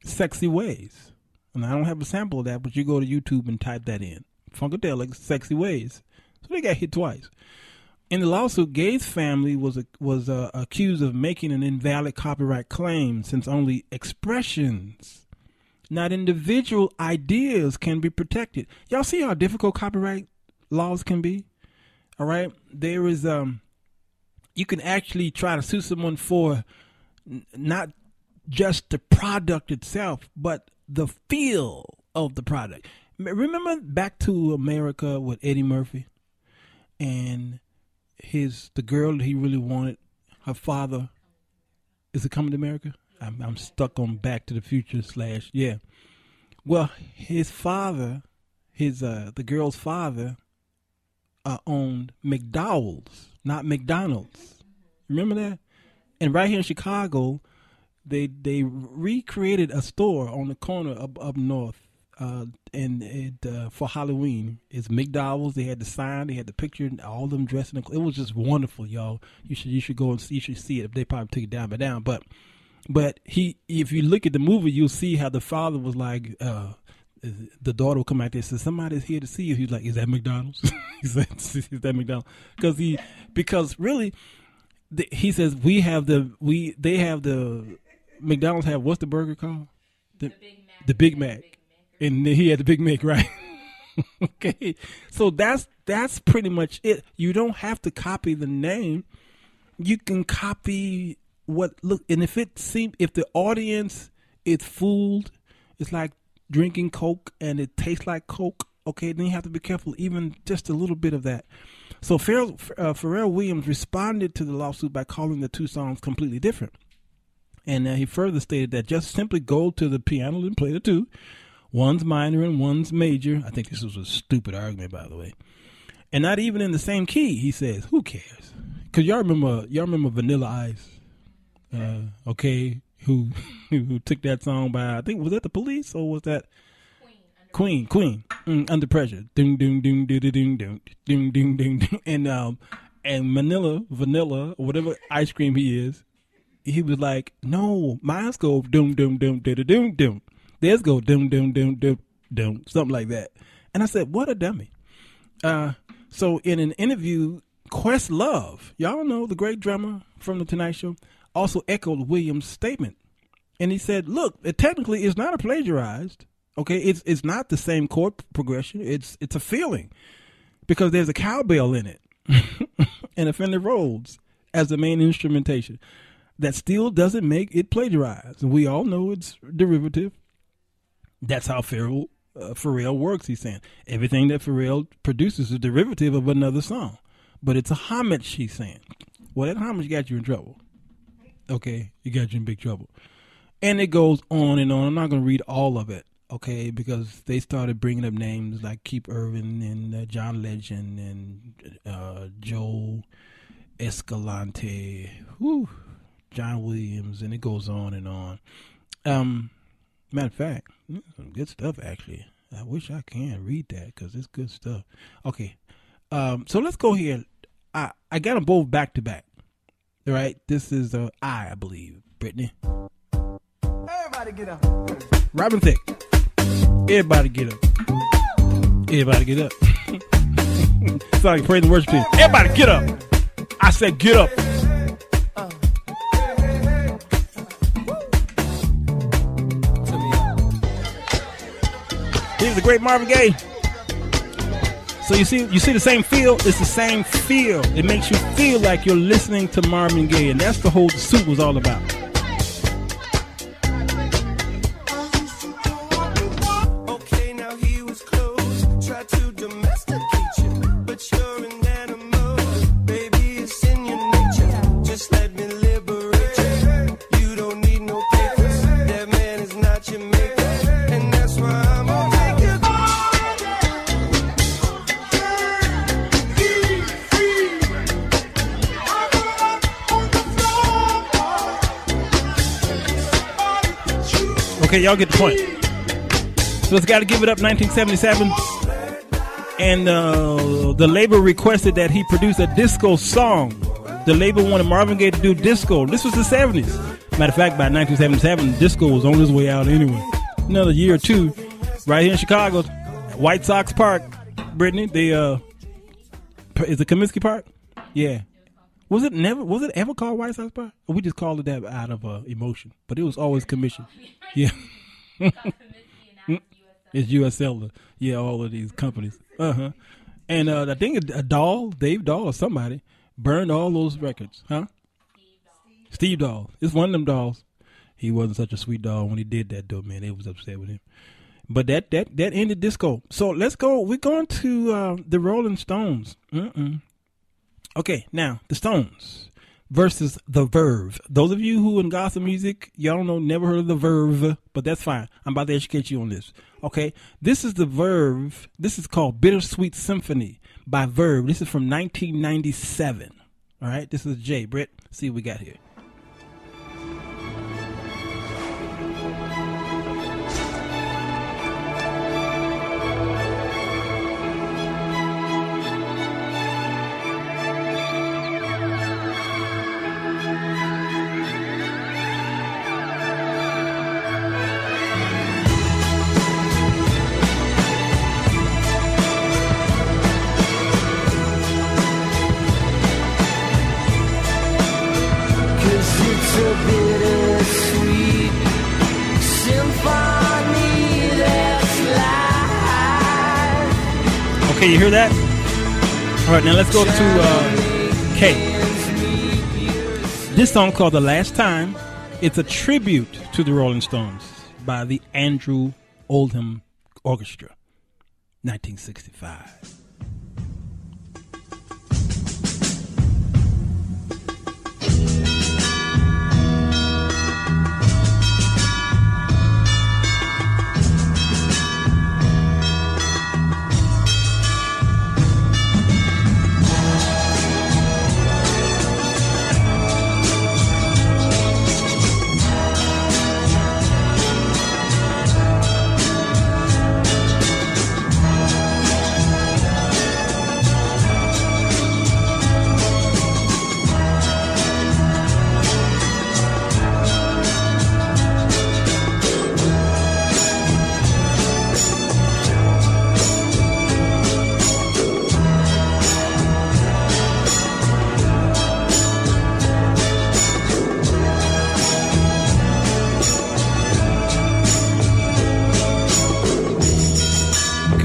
Sexy Ways. And I don't have a sample of that, but you go to YouTube and type that in. Funkadelic, Sexy Ways. So they got hit twice. In the lawsuit, Gaye's family was accused of making an invalid copyright claim since only expressions, not individual ideas, can be protected. Y'all see how difficult copyright laws can be? All right? There is, you can actually try to sue someone for not just the product itself, but the feel of the product. Remember Back to America with Eddie Murphy and the girl that he really wanted, her father. Is it Coming to America? I'm stuck on Back to the Future / yeah. Well, his father, the girl's father, owned McDowell's, not McDonald's. Remember that? And right here in Chicago, they recreated a store on the corner up north, and for Halloween. It's McDowell's. They had the sign, they had the picture, and all of them dressed in. It was just wonderful, y'all. You should go and see. You should see it. They probably took it down, but if you look at the movie, you'll see how the father was like. The daughter will come out there and say, "Somebody's here to see you." He's like, "Is that McDonald's?" He said, "Is that McDonald's?" Because really, he says they have the McDonald's have what's the burger called? The Big Mac. And he had the Big Mac, right? Okay. So that's pretty much it. You don't have to copy the name. You can copy and if the audience is fooled, it's like drinking Coke and it tastes like Coke, okay, then you have to be careful, even just a little bit of that. So Pharrell Williams responded to the lawsuit by calling the two songs completely different. And he further stated that just simply go to the piano and play the two. One's minor and one's major. I think this was a stupid argument, by the way. And not even in the same key, he says. Who cares? Because y'all remember Vanilla Ice, okay, who took that song by, I think, was that the Police or was that Queen? Under Pressure. Ding ding ding ding ding ding ding ding ding. And Vanilla, or whatever ice cream he is, he was like, no, mine's go doom doom doom doom doom doom. Theirs go doom doom doom doom doom, something like that. And I said, what a dummy. So in an interview, Questlove, y'all know the great drummer from the Tonight Show, also echoed Williams' statement. And he said, look, it technically is not a plagiarized. Okay, it's not the same chord progression. It's a feeling because there's a cowbell in it and a Fender Rhodes as the main instrumentation. That still doesn't make it plagiarized. And we all know it's derivative. That's how Pharrell Pharrell works, he's saying. Everything that Pharrell produces is a derivative of another song. But it's a homage, he's saying. Well, that homage got you in trouble. Okay, it got you in big trouble. And it goes on and on. I'm not going to read all of it, okay, because they started bringing up names like Keith Urban and John Legend and Joe Escalante, John Williams, and it goes on and on. Matter of fact, some good stuff, actually. I wish I can read that because it's good stuff. Okay, so let's go here. I got them both back to back. All right, this is I believe, Brittany.
Everybody get up.
Robin Thicke. Everybody get up. Everybody get up. It's like praise and worship team. Everybody get up. I said get up. Here's the great Marvin Gaye. So you see the same feel? It's the same feel. It makes you feel like you're listening to Marvin Gaye, and that's the whole suit was all about.
Okay, now he was close. Tried to domesticate you, but you're an animal. Baby, it's in your nature. Just let me liberate you. You don't need no papers. That man is not your maker, and that's why I'm gonna take you.
Okay, y'all get the point. So it's got to give it up 1977. And the label requested that he produce a disco song. The label wanted Marvin Gaye to do disco. This was the 70s. Matter of fact, by 1977, disco was on its way out anyway. Another year or two, right here in Chicago, White Sox Park, Brittany, is it Comiskey Park? Yeah. Was it ever called White Sox Park? Or we just called it that out of emotion, but it was always commission. Yeah. It's U.S. Cellular. Yeah, all of these companies. And I think Dave Dahl or somebody burned all those records, huh? Steve Dahl. It's one of them dolls. He wasn't such a sweet doll when he did that, though, man. They was upset with him. But that ended disco. So let's go. We're going to the Rolling Stones. Okay, now, the Stones versus the Verve. Those of you who in gospel music, y'all don't know, never heard of the Verve, but that's fine. I'm about to educate you on this. Okay, this is the Verve. This is called Bittersweet Symphony by Verve. This is from 1997. All right, this is Jay. Britt, see what we got here. Okay, you hear that? All right, now let's go to K. This song called The Last Time. It's a tribute to the Rolling Stones by the Andrew Oldham Orchestra, 1965.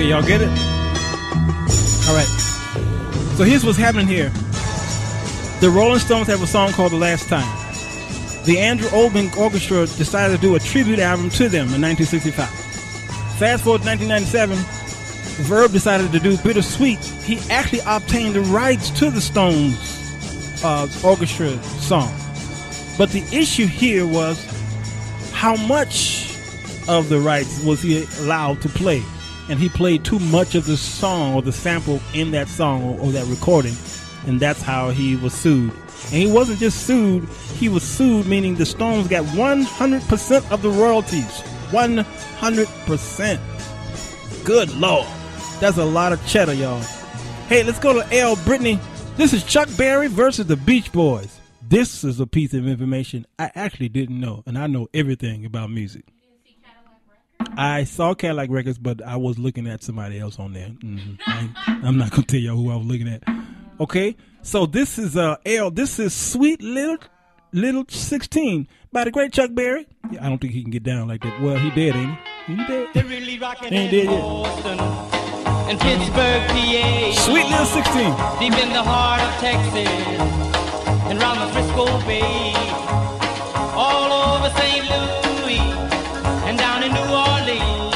Y'all get it? All right. So here's what's happening here. The Rolling Stones have a song called The Last Time. The Andrew Oldham Orchestra decided to do a tribute album to them in 1965. Fast forward to 1997, Verb decided to do Bittersweet. He actually obtained the rights to the Stones orchestra song. But the issue here was how much of the rights was he allowed to play. And he played too much of the song or the sample in that song or that recording. And that's how he was sued. And he wasn't just sued, he was sued meaning the Stones got 100% of the royalties. 100%. Good Lord. That's a lot of cheddar, y'all. Hey, let's go to L. Brittany. This is Chuck Berry versus the Beach Boys. This is a piece of information I actually didn't know, and I know everything about music. I saw Cadillac Records, but I was looking at somebody else on there. I'm not going to tell y'all who I was looking at. Okay, so this is L. This is Sweet Little 16 by the great Chuck Berry. Yeah, I don't think he can get down like that. Well, he dead, ain't he? He dead?
They're really rocking
He ain't
in
dead yet.
Boston and Pittsburgh, PA.
Sweet Little 16.
Deep in the heart of Texas and round the Frisco Bay. All over St. Louis and down in New Orleans.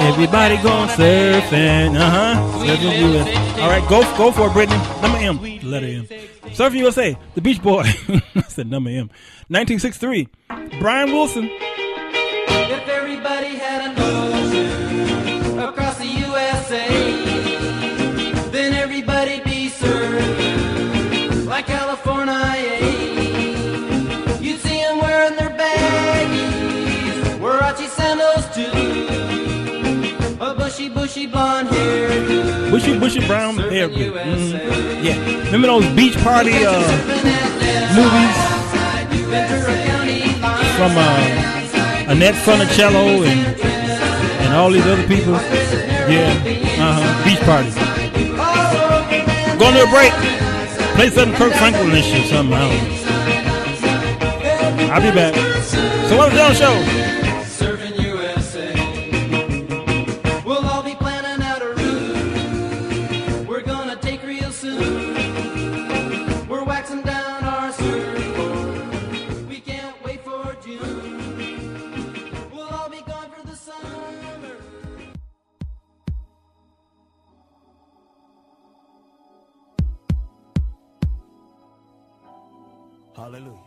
Everybody going surfing. Surfing USA. All right, go for it, Brittany. Number M. Letter M. Surfing USA. The Beach Boy. I said number M. 1963. Brian Wilson.
If everybody had an ocean across the USA, then everybody'd be surfing like California. You'd see them wearing their baggies, Warachi sandals too, a bushy blonde hair,
Bushy brown hair. Yeah. Remember those beach party movies from Annette Funicello and all these other people? Yeah. Beach party. Going to a break. Play something Kirk Franklin and shit, something. I don't know. I'll be back. So what's the show?
Surfing USA. We'll all be planning out a route we're gonna take real soon. We're waxing down our surfboard. We can't wait for June. We'll all be gone for the summer.
Hallelujah.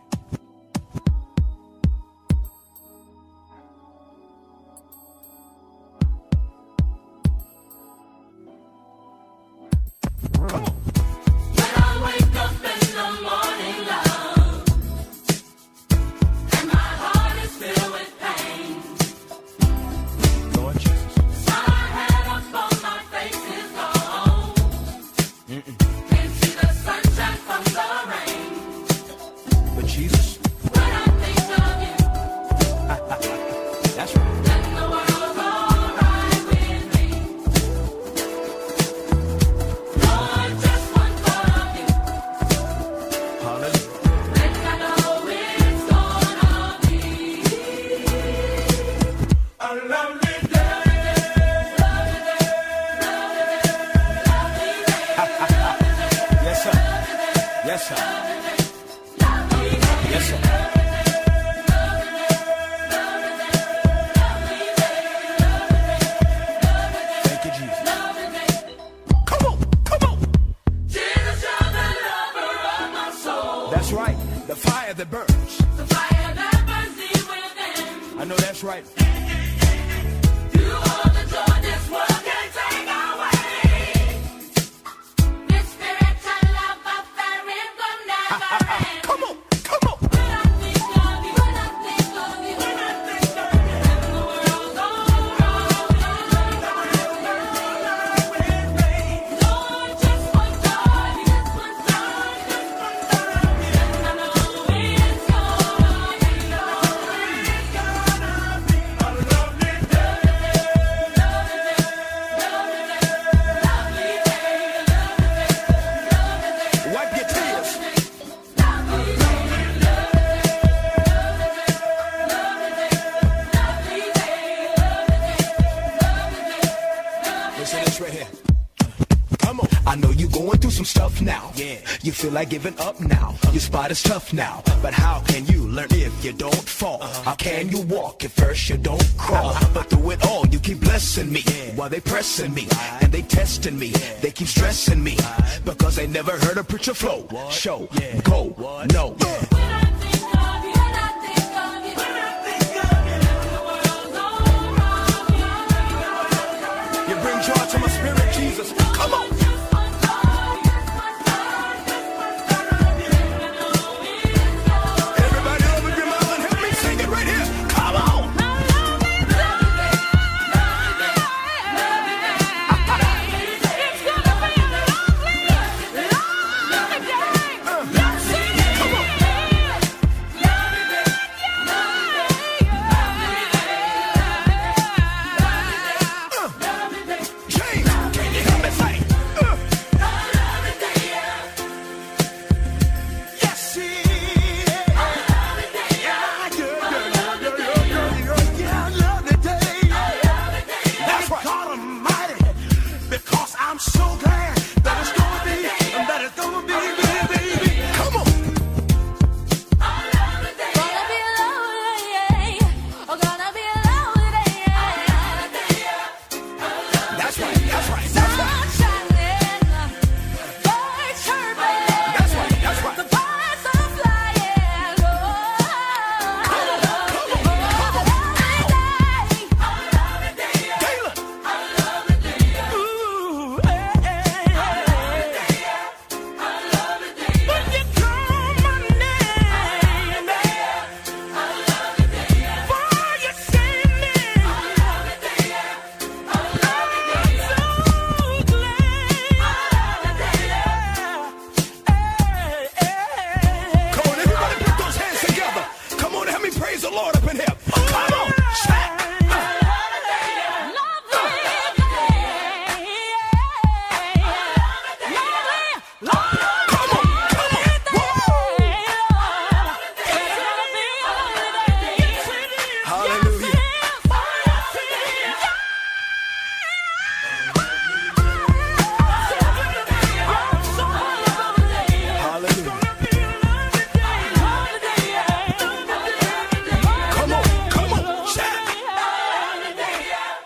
I know you going through some stuff now. Yeah. You feel like giving up now. Your spot is tough now. But how can you learn if you don't fall? How can you walk if first you don't crawl? But through it all, you keep blessing me. While they pressing me and they testing me. They keep stressing me because they never heard a preacher flow. Show, go, no. You bring joy to my spirit, Jesus. Come on. Everybody open your mouth and help me sing it right here. Come on.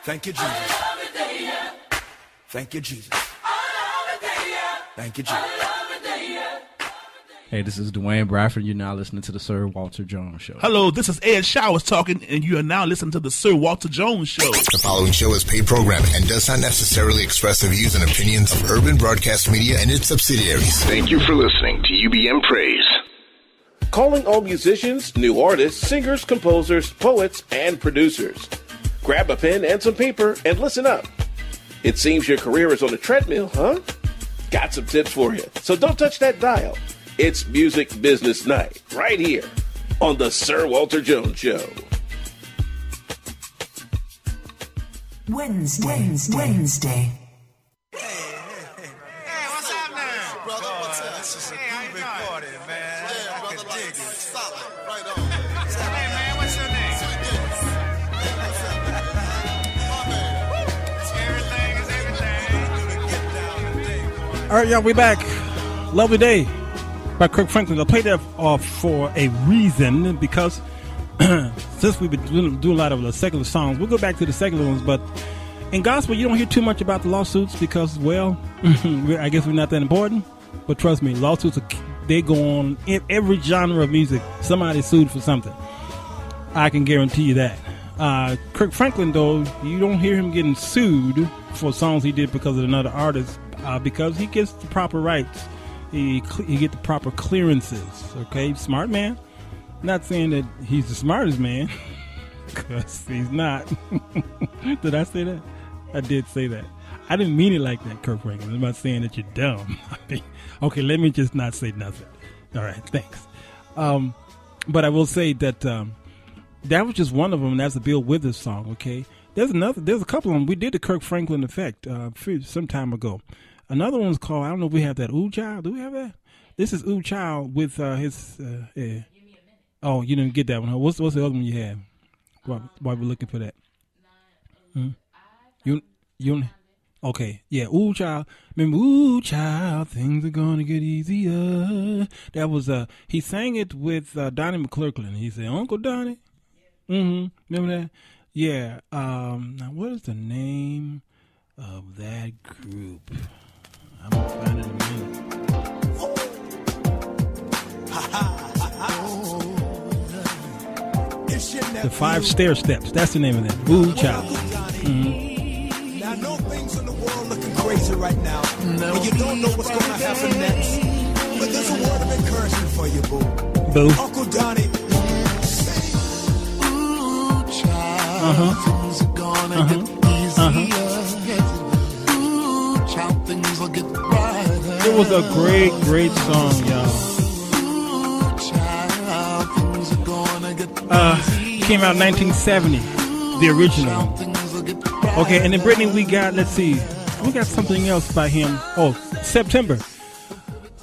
Thank you, Jesus. Thank you, Jesus. Thank you, Jesus.
Hey, this is Dwayne Bradford. You're now listening to the Sir Walter Jones Show.
Hello, this is Ed Showers talking, and you are now listening to the Sir Walter Jones Show.
The following show is paid programming and does not necessarily express the views and opinions of Urban Broadcast Media and its subsidiaries.
Thank you for listening to UBM Praise.
Calling all musicians, new artists, singers, composers, poets, and producers. Grab a pen and some paper and listen up. It seems your career is on a treadmill, huh? Got some tips for you. So don't touch that dial. It's Music Business Night, right here on the Sir Walter Jones Show.
Wednesday.
All right, y'all, we back. Lovely Day by Kirk Franklin. I played that off for a reason because since we've been doing a lot of the secular songs, we'll go back to the secular ones. But in gospel, you don't hear too much about the lawsuits because, well, I guess we're not that important. But trust me, lawsuits, they go on in every genre of music. Somebody's sued for something. I can guarantee you that. Kirk Franklin, though, you don't hear him getting sued for songs he did because of another artist. Because he gets the proper rights, he get the proper clearances. Okay, smart man. Not saying that he's the smartest man, because he's not. Did I say that? I did say that. I didn't mean it like that, Kirk Franklin. I'm not saying that you're dumb. Okay, let me just not say nothing. All right, thanks. But I will say that that was just one of them. And that's a Bill Withers song. Okay, there's a couple of them. We did the Kirk Franklin effect some time ago. Another one's called, I don't know if we have that, Ooh Child. Do we have that? This is Ooh Child with his... Oh, you didn't get that one. Huh? What's the other one you have? Why we're looking for that? You Okay, yeah, ooh child. Remember, ooh child, things are gonna get easier. That was he sang it with Donnie McClurkin. He said, Uncle Donnie. Remember that? Yeah. Now what is the name of that group? I'm gonna find it in a minute. The 5 Stair Steps. That's the name of that. Ooh child.
Now, I know things in the world looking crazy right now, and you don't know what's going to happen next. But there's a word of encouragement for you, boo.
Boo.
Uncle Donnie.
Ooh, child, things are gonna get easier. Ooh, child, things will get brighter.
It was a great, great song, y'all.
Ooh, child, things are gonna get
It came out in 1970, the original. Okay, and then Brittany, we got something else by him. Oh, September.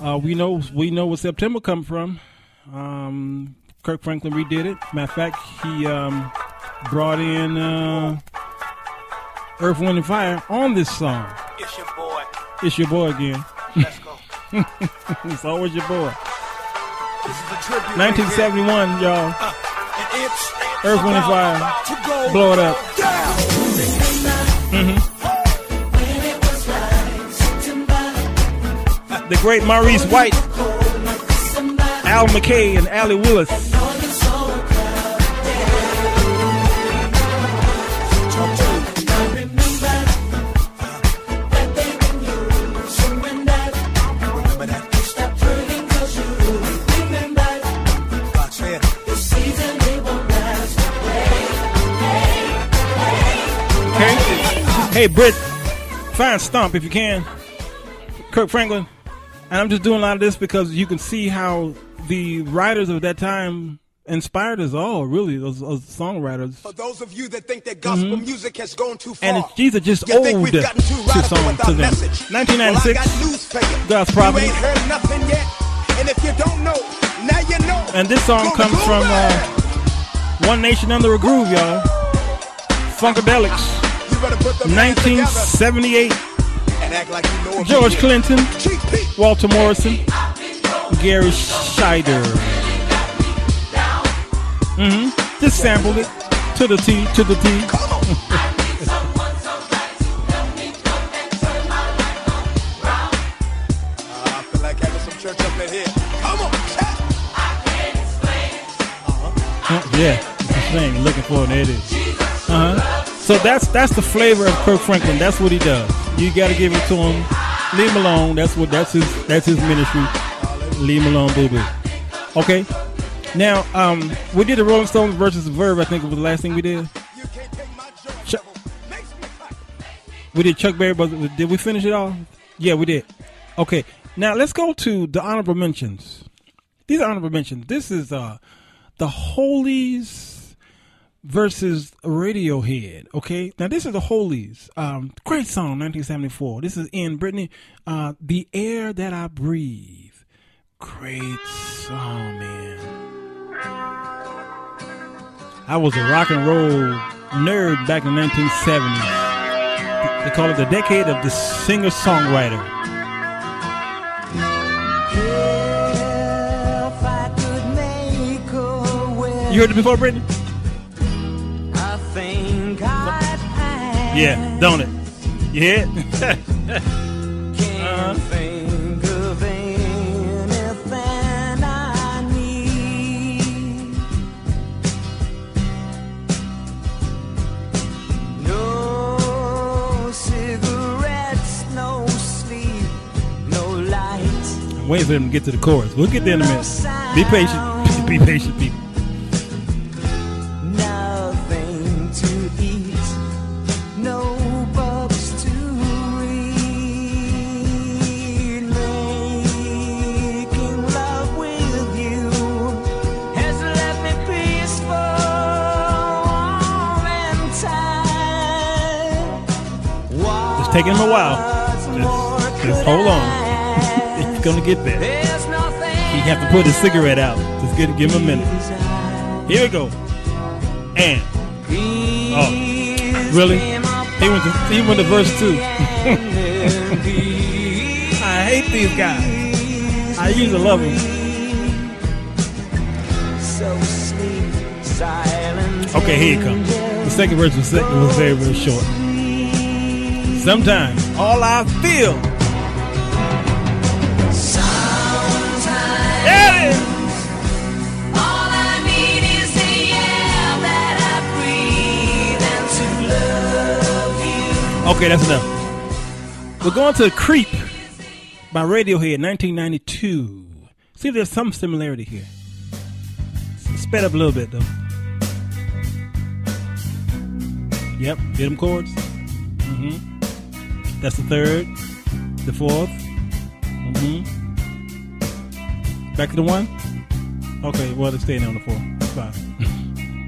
We know where September come from. Kirk Franklin redid it. Matter of fact, he brought in Earth, Wind and Fire on this song.
It's your boy.
It's your boy again.
Let's go.
It's always your boy.
This is a tribute.
1971, y'all.
And it's
Earth, Wind and Fire.
to go
Blow it up.
down.
The great Maurice White, Al McKay, and Allie Willis. Hey, Britt, find Stomp if you can. Kirk Franklin. And I'm just doing a lot of this because you can see how the writers of that time inspired us all, really, those songwriters.
For those of you that think that gospel music has gone too far,
And these are just
you
old
think we've gotten too radical
songs
with
to
our
them.
message.
1996,
Well, I got news for you.
God's
You
Providence.
ain't heard nothing yet, and if you don't know, now you know.
And this song comes from One Nation Under a Groove, y'all. Funkadelics. 1978.
And act like you know
George Clinton, Walter Morrison, Gary Scheider. Just sampled it to the T, to the T.
I feel like having some church up in here. Come on, chat.
Yeah, it's the thing. Looking for it, there it is. So that's the flavor of Kirk Franklin. That's what he does. You got to give it to him. Leave him alone. That's his ministry. Leave him alone, boo boo. Okay. Now, we did the Rolling Stones versus Verve. I think it was the last thing we did. We did Chuck Berry, but did we finish it all? Yeah, we did. Okay. Now let's go to the honorable mentions. These are honorable mentions. This is the Holies versus Radiohead. Okay, now this is the Holies. Great song, 1974. This is in Brittany. The Air That I Breathe. Great song, man. I was a rock and roll nerd back in the 1970s. They call it the decade of the singer-songwriter. You heard it before, Brittany? Yeah, don't it? You hear it?
Think of anything I need. No cigarettes, no sleep, no light.
I'm waiting for them to get to the chorus. We'll get there in a minute. Be patient. Be patient, people.
Nothing to eat, no books to read. Making love with you has left me peaceful, warm and tired.
It's taking him a while. Just hold on. It's gonna get there. He have to put his cigarette out. Just give him a minute. Here we go. And really? He went to verse 2. I hate these guys. I used to love them.
So sleep, silence.
Okay, here it comes. The second verse was very, very short. Sometimes all I feel.
Sometimes.
There it is.
All I need is the air that I breathe and to love you.
Okay, that's enough. We're going to Creep by Radiohead, 1992. See if there's some similarity here. Sped up a little bit, though. Yep, hit them chords. Mm-hmm. That's the third, the fourth. Mm-hmm. Back to the one. Okay, well, it's staying on the four. It's fine.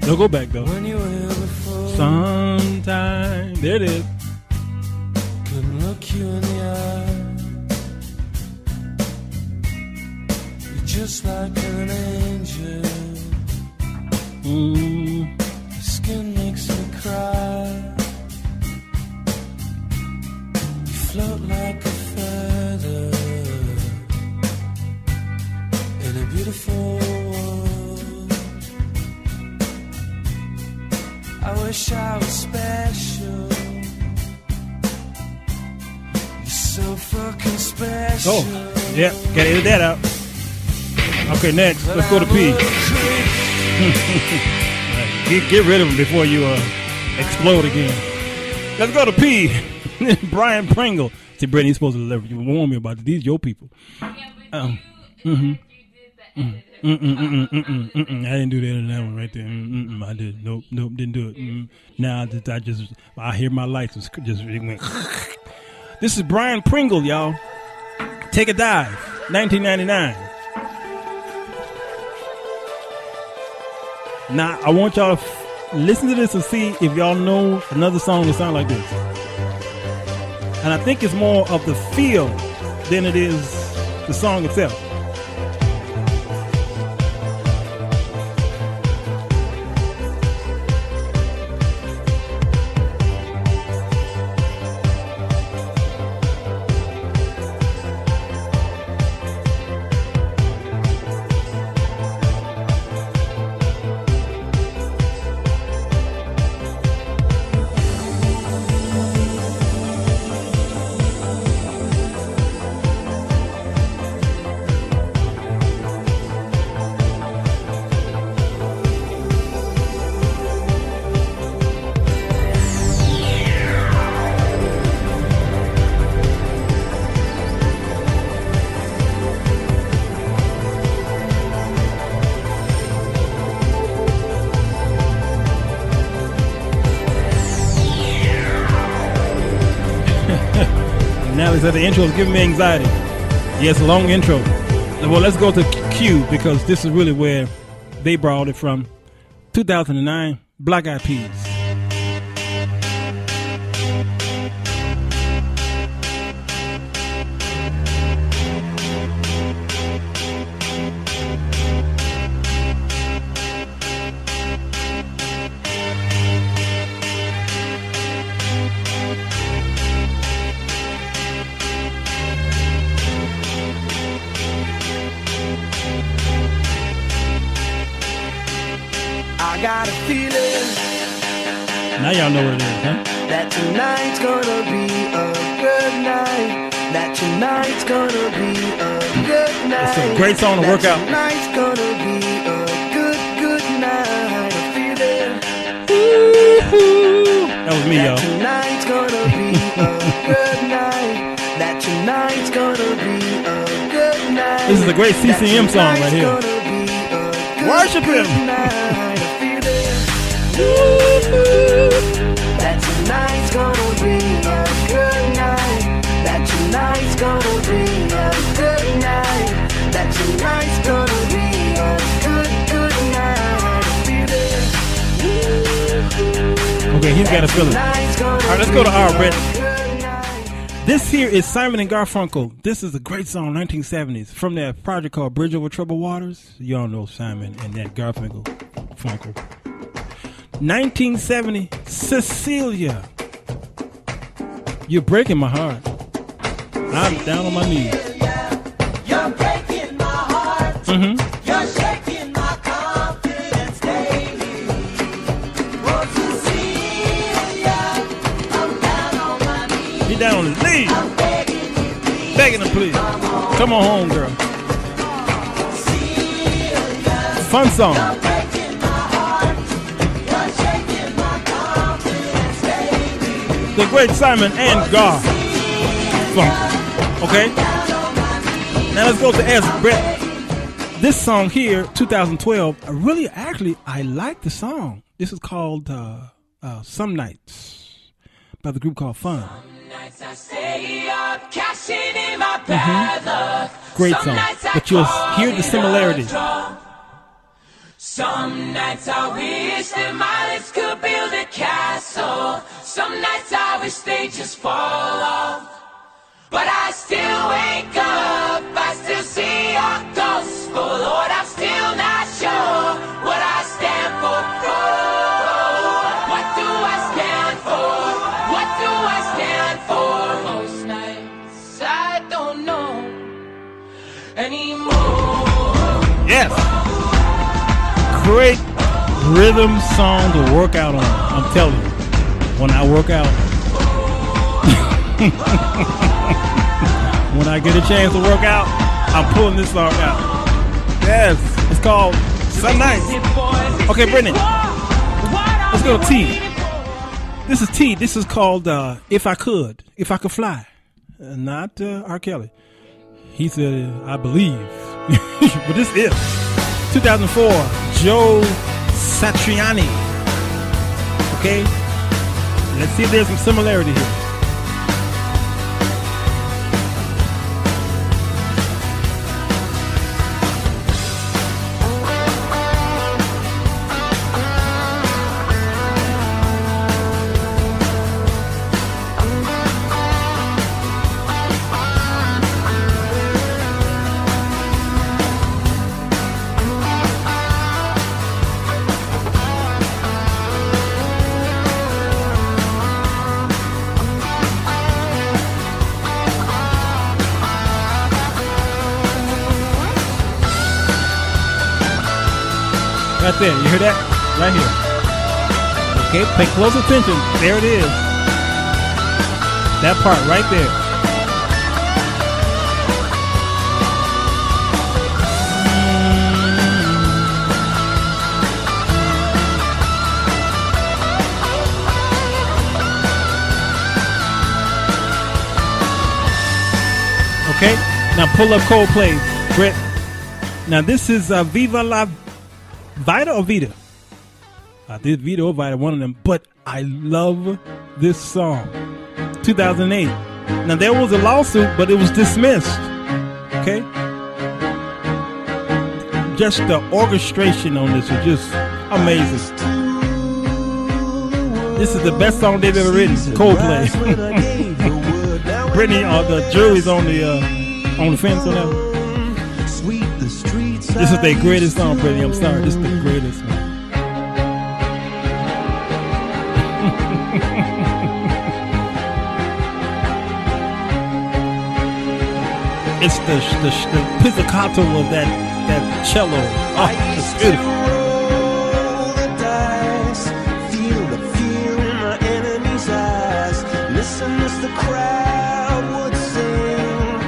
Don't go back, though.
When you were before,
Sometime. There it is.
couldn't look you in the eye. You're just like an angel. Your skin makes me cry. You float like a feather in a beautiful world. I wish I was special. You're so fucking special.
Oh, yeah, gotta edit that out. Okay, next, let's go to P. Get rid of him before you explode again. Let's go to P. Brian Pringle. See, Brittany, you're supposed to warn me about it. These your people. I didn't do that in that one right there. I did. Nope, didn't do it. Now I hear my lights just went. This is Brian Pringle, y'all. Take a Dive, 1999. Now, I want y'all to listen to this and see if y'all know another song that sounds like this. And I think it's more of the feel than it is the song itself. At the intro is giving me anxiety. Yes, a long intro. Well, let's go to Q because this is really where they brought it from. 2009, Black Eyed Peas.
I got a feeling.
Now y'all know what it is, huh?
That tonight's gonna be a good night. That tonight's gonna be a good night.
It's a great song to work out.
Tonight's gonna be a good night. A feeling.
That was me, y'all.
Tonight's gonna be a good night. That tonight's gonna be a good night.
This is a great CCM song right here. Worship him.
That tonight's gonna be a good night. That tonight's gonna be a good night. That tonight's gonna be a good night.
Okay, he's got a feeling. All right, let's go to our Brett. This here is Simon and Garfunkel. This is a great song, 1970s, from that project called Bridge Over Troubled Waters. Y'all know Simon and that Garfunkel. 1970, Cecilia. You're breaking my heart. I'm down on my knees.
You're breaking my heart.
Mm-hmm.
You're shaking my confidence daily. Won't you see ya? I'm down on my knees.
He down on his knees.
I'm begging you, please.
Begging him, please. Come on home, girl. Fun song.
You're breaking my heart. You're shaking my confidence daily.
The great Simon and Gar. Funk. Okay? Now let's go to S. Brett. This song here, 2012, I like the song. This is called Some Nights by the group called Fun.
Nights I stay up, cashing in my bad luck.
Great
Some
song.
nights I
But you'll
call
hear
it
the similarity.
a draw. Some nights I wish that my lips could build a castle. Some nights I wish they just fall off. But I still wake up, I still see your gospel. Lord, I'm still not sure what I stand for. Oh, what do I stand for? What do I stand for? Most nights I don't know anymore.
Yes. Great rhythm song to work out on. I'm telling you. When I work out. When I get a chance to work out, I'm pulling this song out. Yes. It's called Some Nights. Okay, Brittany. Let's go to T. This is T. This is called If I Could Fly. Not R. Kelly. He said, I believe. But this is 2004, Joe Satriani. Okay? Let's see if there's some similarity here. Right there, you hear that? Right here. Okay, pay close attention. There it is. That part right there. Okay, now pull up Coldplay, Brett. Now this is Viva La Vida or Vita? I did Vita or Vita, one of them. But I love this song. 2008. Now there was a lawsuit, but it was dismissed. Okay? Just the orchestration on this is just amazing. This is the best song they've ever written. Coldplay. Brittany, the jury's on the fence on that one. This is their greatest song, Brittany. I'm sorry. This is the greatest one. It's the pizzicato of that cello. Oh, it's beautiful.
Feel the fear in my enemy's eyes. Listen as the crowd would sing.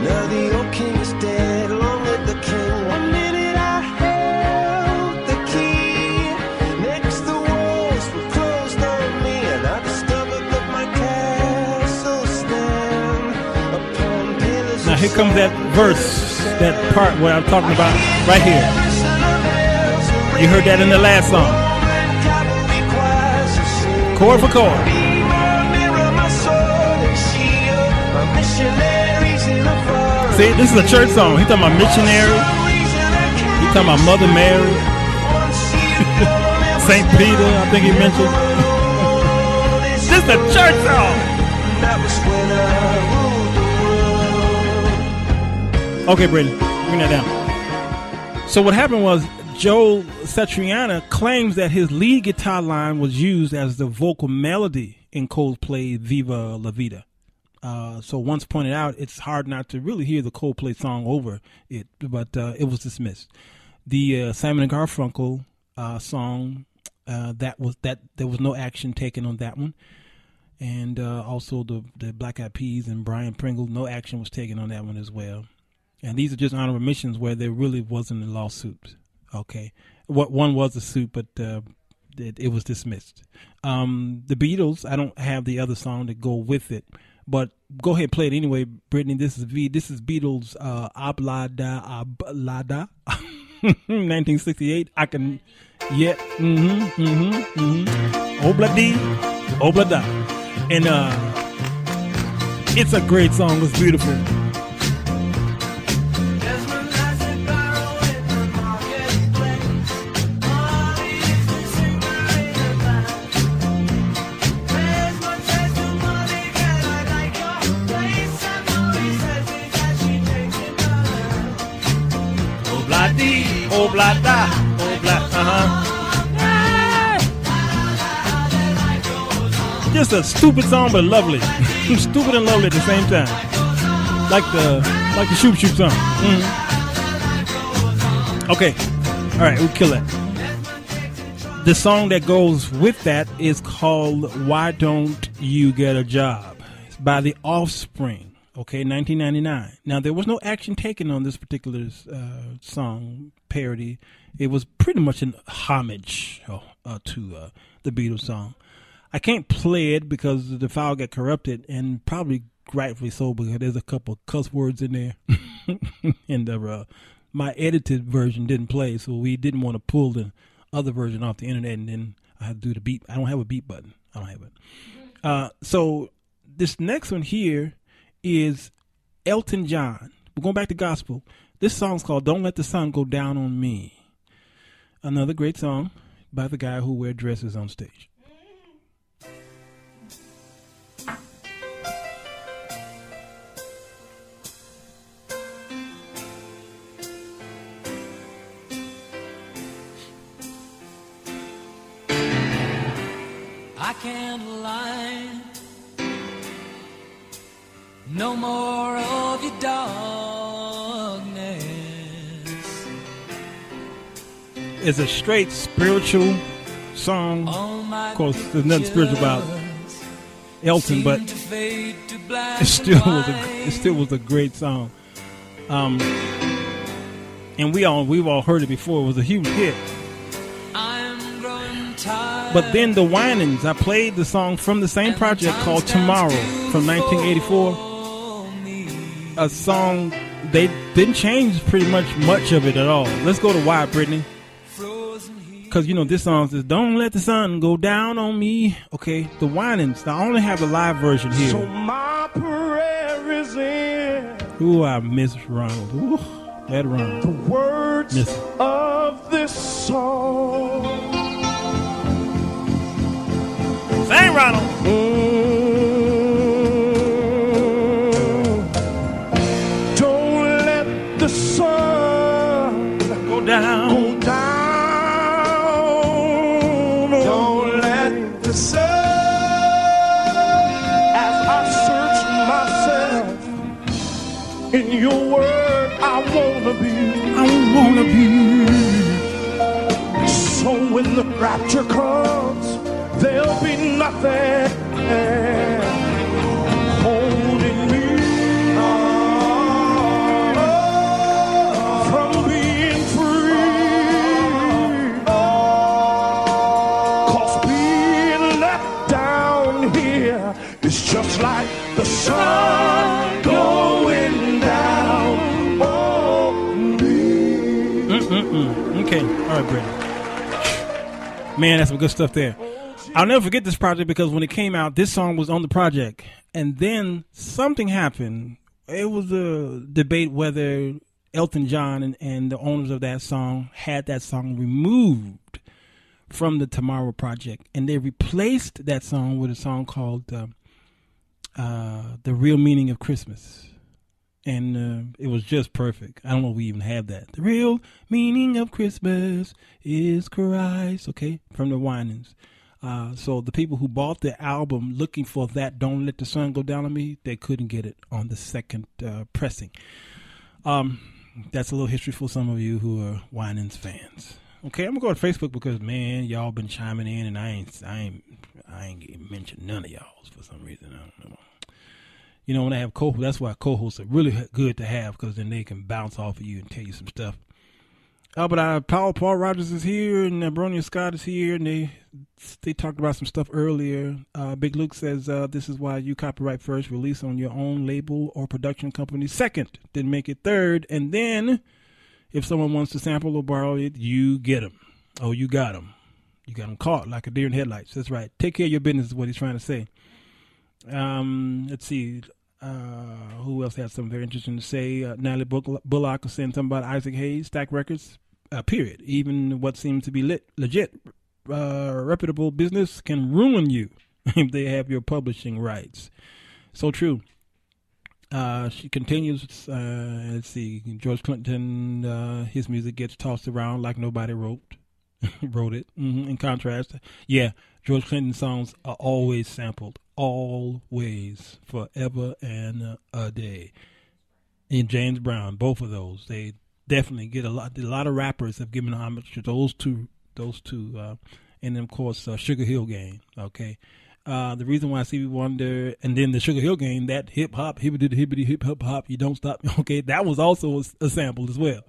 Now the old king is dead, long live the king. 1 minute I held the key. Next the walls were closed on me, and I discovered that my castle stand upon pillars.
Now here comes that verse, that part where I'm talking about right here. You heard that in the last song. Chord for chord. See, this is a church song. He's talking about missionary. He's talking about Mother Mary. St. Peter, I think he mentioned. This is a church song. Okay, Brittany, bring that down. So what happened was Joe Satriani claims that his lead guitar line was used as the vocal melody in Coldplay Viva La Vida. So once pointed out, it's hard not to really hear the Coldplay song over it, but it was dismissed. The Simon and Garfunkel song, there was no action taken on that one. And also the Black Eyed Peas and Brian Pringle, no action was taken on that one as well. And these are just honorable mentions where there really wasn't a lawsuit. Okay. One was a suit, but it was dismissed. The Beatles, I don't have the other song to go with it, but go ahead and play it anyway, Brittany. This is Beatles' Oblada, 1968. I can, yeah, Oblada. And it's a great song. It's beautiful. Oblada, Just a stupid song, but lovely. Stupid and lovely at the same time. Like the Shoop Shoop song. Okay. All right, we'll kill that. The song that goes with that is called Why Don't You Get a Job? It's by The Offspring. Okay, 1999. Now, there was no action taken on this particular song parody. It was pretty much an homage to the Beatles song. I can't play it because the file got corrupted, and probably rightfully so, because there's a couple of cuss words in there. And my edited version didn't play, so we didn't want to pull the other version off the internet, and then I had to do the beep. I don't have a beep button. I don't have it. So this next one here is Elton John. We're going back to gospel. This song's called Don't Let the Sun Go Down on Me. Another great song by the guy who wears dresses on stage.
I can't lie. No more of your darkness.
It's a straight spiritual song. Of course, there's nothing spiritual about Elton, but it still was a great song. And we've all heard it before. It was a huge hit. But then the Winans, I played the song from the same project called Tomorrow from 1984. A song, they didn't change pretty much of it at all. Let's go to Why, Brittany. Because, this song says, don't let the sun go down on me. Okay, the Winans. I only have the live version here.
So my prayer is in.
Ooh, I miss Ronald. Ooh, that Ronald.
The words of this song.
Sing, Ronald.
Don't let the sun
go down.
Go down. Don't let the sun. As I search myself in your word, I wanna be. So when the rapture comes, there'll be nothing holding me from being free. 'Cause being left down here is just like the sun going down on me.
Okay, all right, Brandon. Man, that's some good stuff there. I'll never forget this project because when it came out, this song was on the project. And then something happened. It was a debate whether Elton John and the owners of that song had that song removed from the Tomorrow project. And they replaced that song with a song called The Real Meaning of Christmas. And it was just perfect. I don't know if we even have that. The real meaning of Christmas is Christ. Okay, from the Winans. So the people who bought the album looking for that Don't Let the Sun Go Down on Me, they couldn't get it on the second pressing. That's a little history for some of you who are Winans fans. Okay, I'm gonna go to Facebook because man, y'all been chiming in, and I ain't mentioned none of y'all's for some reason. I don't know. You know, when I have co-hosts, that's why co-hosts are really good to have, because then they can bounce off of you and tell you some stuff. But Paul Rogers is here, and Bronia Scott is here, and they talked about some stuff earlier. Big Luke says this is why you copyright first, release on your own label or production company second, then make it third, and then if someone wants to sample or borrow it, you get them. Oh, you got them. You got them caught like a deer in headlights. That's right. Take care of your business is what he's trying to say. Let's see. Who else has something very interesting to say? Natalie Bullock was saying something about Isaac Hayes, Stack Records, period. Even what seems to be legit, reputable business can ruin you if they have your publishing rights. So true. She continues, let's see, George Clinton, his music gets tossed around like nobody wrote it. In contrast, yeah, George Clinton songs are always sampled. Always, forever and a day. And James Brown, both of those, they definitely get a lot of rappers have given homage to those two, and then of course Sugar Hill Gang. Okay, the reason why Stevie Wonder and then the Sugar Hill Gang, that hip hop, hibbity hip hop, you don't stop. Okay, that was also a sample as well.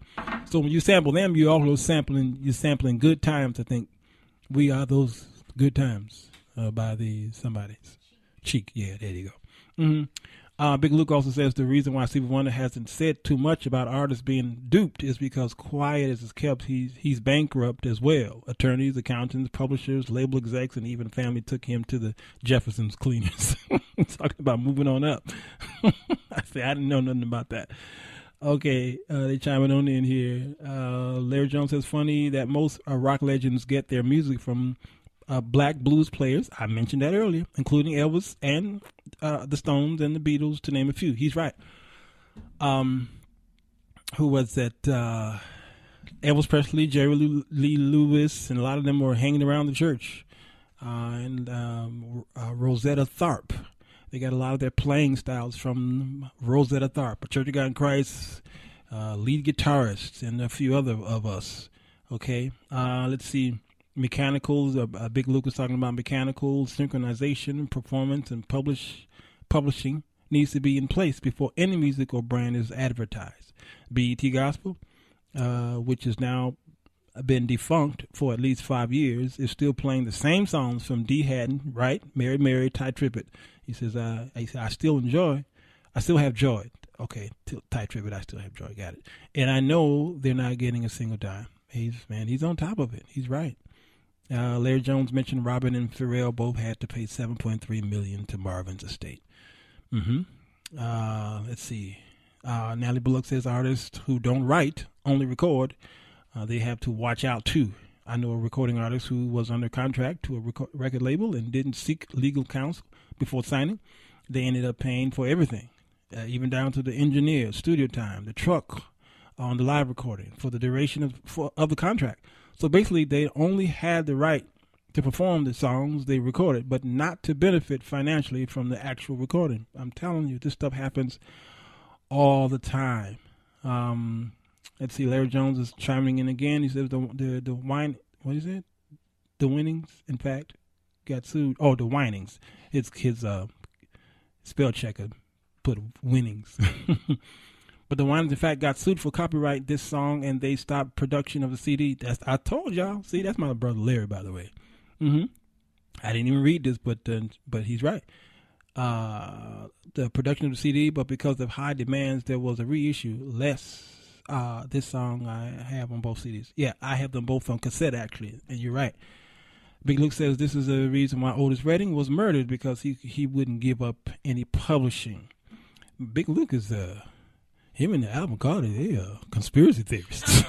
So when you sample them, you're also sampling Good Times. I think We Are Those Good Times by the somebody's. Cheek, yeah, there you go. Big Luke also says the reason why Stevie Wonder hasn't said too much about artists being duped is because quiet as it's kept, he's bankrupt as well. Attorneys, accountants, publishers, label execs, and even family took him to the Jefferson's cleaners. Talking about moving on up. I didn't know nothing about that. Okay, they chiming on in here. Larry Jones says funny that most rock legends get their music from black blues players. I mentioned that earlier, including Elvis and the Stones and the Beatles, to name a few. He's right. Who was that? Elvis Presley, Jerry Lee Lewis, and a lot of them were hanging around the church. And Rosetta Tharpe. They got a lot of their playing styles from Rosetta Tharpe, a Church of God in Christ, lead guitarist, and a few other of us. Okay, let's see. Mechanicals, Big Luke was talking about mechanicals, synchronization, performance, and publishing needs to be in place before any music or brand is advertised. BET Gospel, which has now been defunct for at least 5 years, is still playing the same songs from Dee Haddon, right? Mary Mary, Ty Tribbett. He says, I still have joy. Okay, Ty Tribbett, I still have joy. Got it. And I know they're not getting a single dime. He's on top of it. He's right. Larry Jones mentioned Robin and Pharrell both had to pay $7.3 million to Marvin's estate. Let's see. Natalie Bullock says artists who don't write, only record, they have to watch out too. I know a recording artist who was under contract to a record label and didn't seek legal counsel before signing. They ended up paying for everything, even down to the engineer, studio time, the truck on the live recording for the duration of the contract. So basically, they only had the right to perform the songs they recorded, but not to benefit financially from the actual recording. I'm telling you, this stuff happens all the time. Let's see, Larry Jones is chiming in again. He says the Winnings, in fact, got sued. Oh, the Winings. It's his spell checker put Winnings. But the Winans, in fact, got sued for copyright this song, and they stopped production of the CD. I told y'all. See, that's my brother Larry, by the way. I didn't even read this, but he's right. The production of the CD, but because of high demands, there was a reissue. This song I have on both CDs. Yeah, I have them both on cassette, actually, and you're right. Big Luke says this is the reason why Otis Redding was murdered, because he wouldn't give up any publishing. Big Luke is him and the Album Carter, they are conspiracy theorists.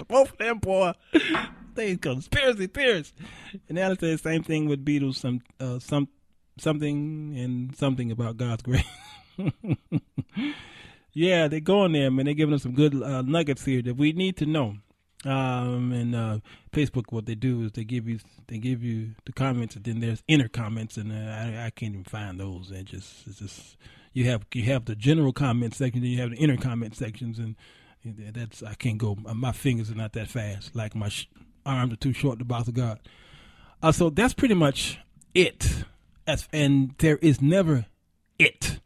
Both of them, boy, they conspiracy theorists. And now they say the same thing with Beatles, something about God's grace. Yeah, they're going there, man. They're giving us some good nuggets here that we need to know. And Facebook, what they do is they give you the comments, and then there's inner comments, and I can't even find those. It's just you have the general comment section, then you have the inner comment sections, and that's I can't go. My fingers are not that fast. Like my arms are too short to box of God. So that's pretty much it. And there is never it.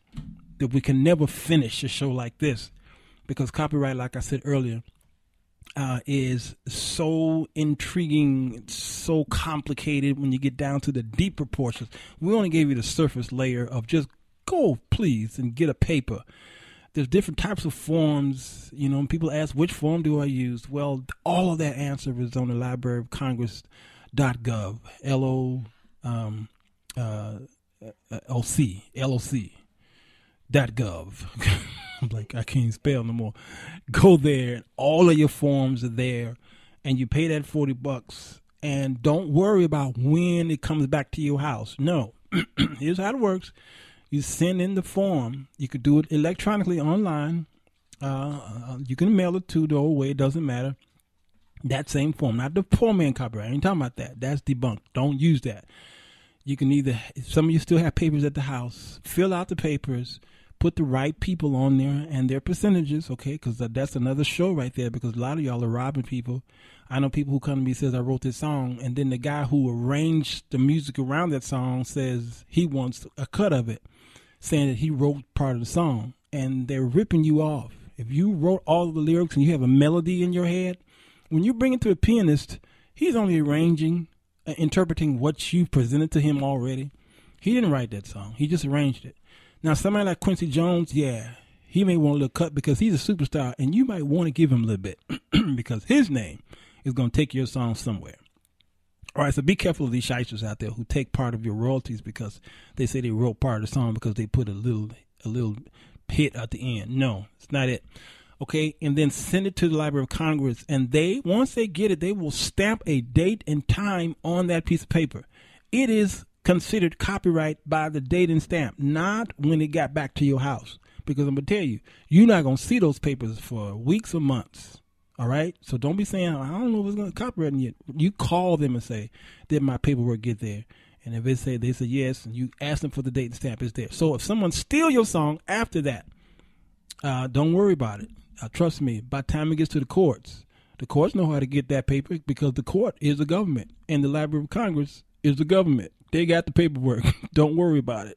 That we can never finish a show like this, because copyright, like I said earlier, is so intriguing, it's so complicated when you get down to the deeper portions. We only gave you the surface layer of just go, please, and get a paper. There's different types of forms. You know, people ask, which form do I use? Well, all of that answer is on the Library of Congress.gov, LOC.gov. I'm like, I can't spell no more. Go there, and all of your forms are there, and you pay that $40, and don't worry about when it comes back to your house. No, here's how it works. You send in the form. You could do it electronically online. You can mail it to the old way. It doesn't matter. That same form, not the poor man copyright. I ain't talking about that. That's debunked. Don't use that. You can either, if some of you still have papers at the house, fill out the papers, put the right people on there and their percentages, okay, because that's another show right there, because a lot of y'all are robbing people. I know people who come to me and says, I wrote this song, and then the guy who arranged the music around that song says he wants a cut of it, saying that he wrote part of the song, and they're ripping you off. If you wrote all of the lyrics and you have a melody in your head, when you bring it to a pianist, he's only arranging, interpreting what you presented to him already. He didn't write that song. He just arranged it. Now, somebody like Quincy Jones, yeah, he may want a little cut because he's a superstar, and you might want to give him a little bit because his name is going to take your song somewhere. All right, so be careful of these shysters out there who take part of your royalties because they say they wrote part of the song because they put a little hit at the end. No, it's not it. Okay, and then send it to the Library of Congress, and once they get it, they will stamp a date and time on that piece of paper. It is considered copyright by the date and stamp, not when it got back to your house. Because I'm going to tell you, you're not going to see those papers for weeks or months. All right? So don't be saying, I don't know if it's going to copyright yet. You call them and say, did my paperwork get there? And if they say yes, and you ask them for the date and stamp, it's there. So if someone steals your song after that, don't worry about it. Trust me, by the time it gets to the courts know how to get that paper because the court is the government and the Library of Congress is the government. They got the paperwork. Don't worry about it.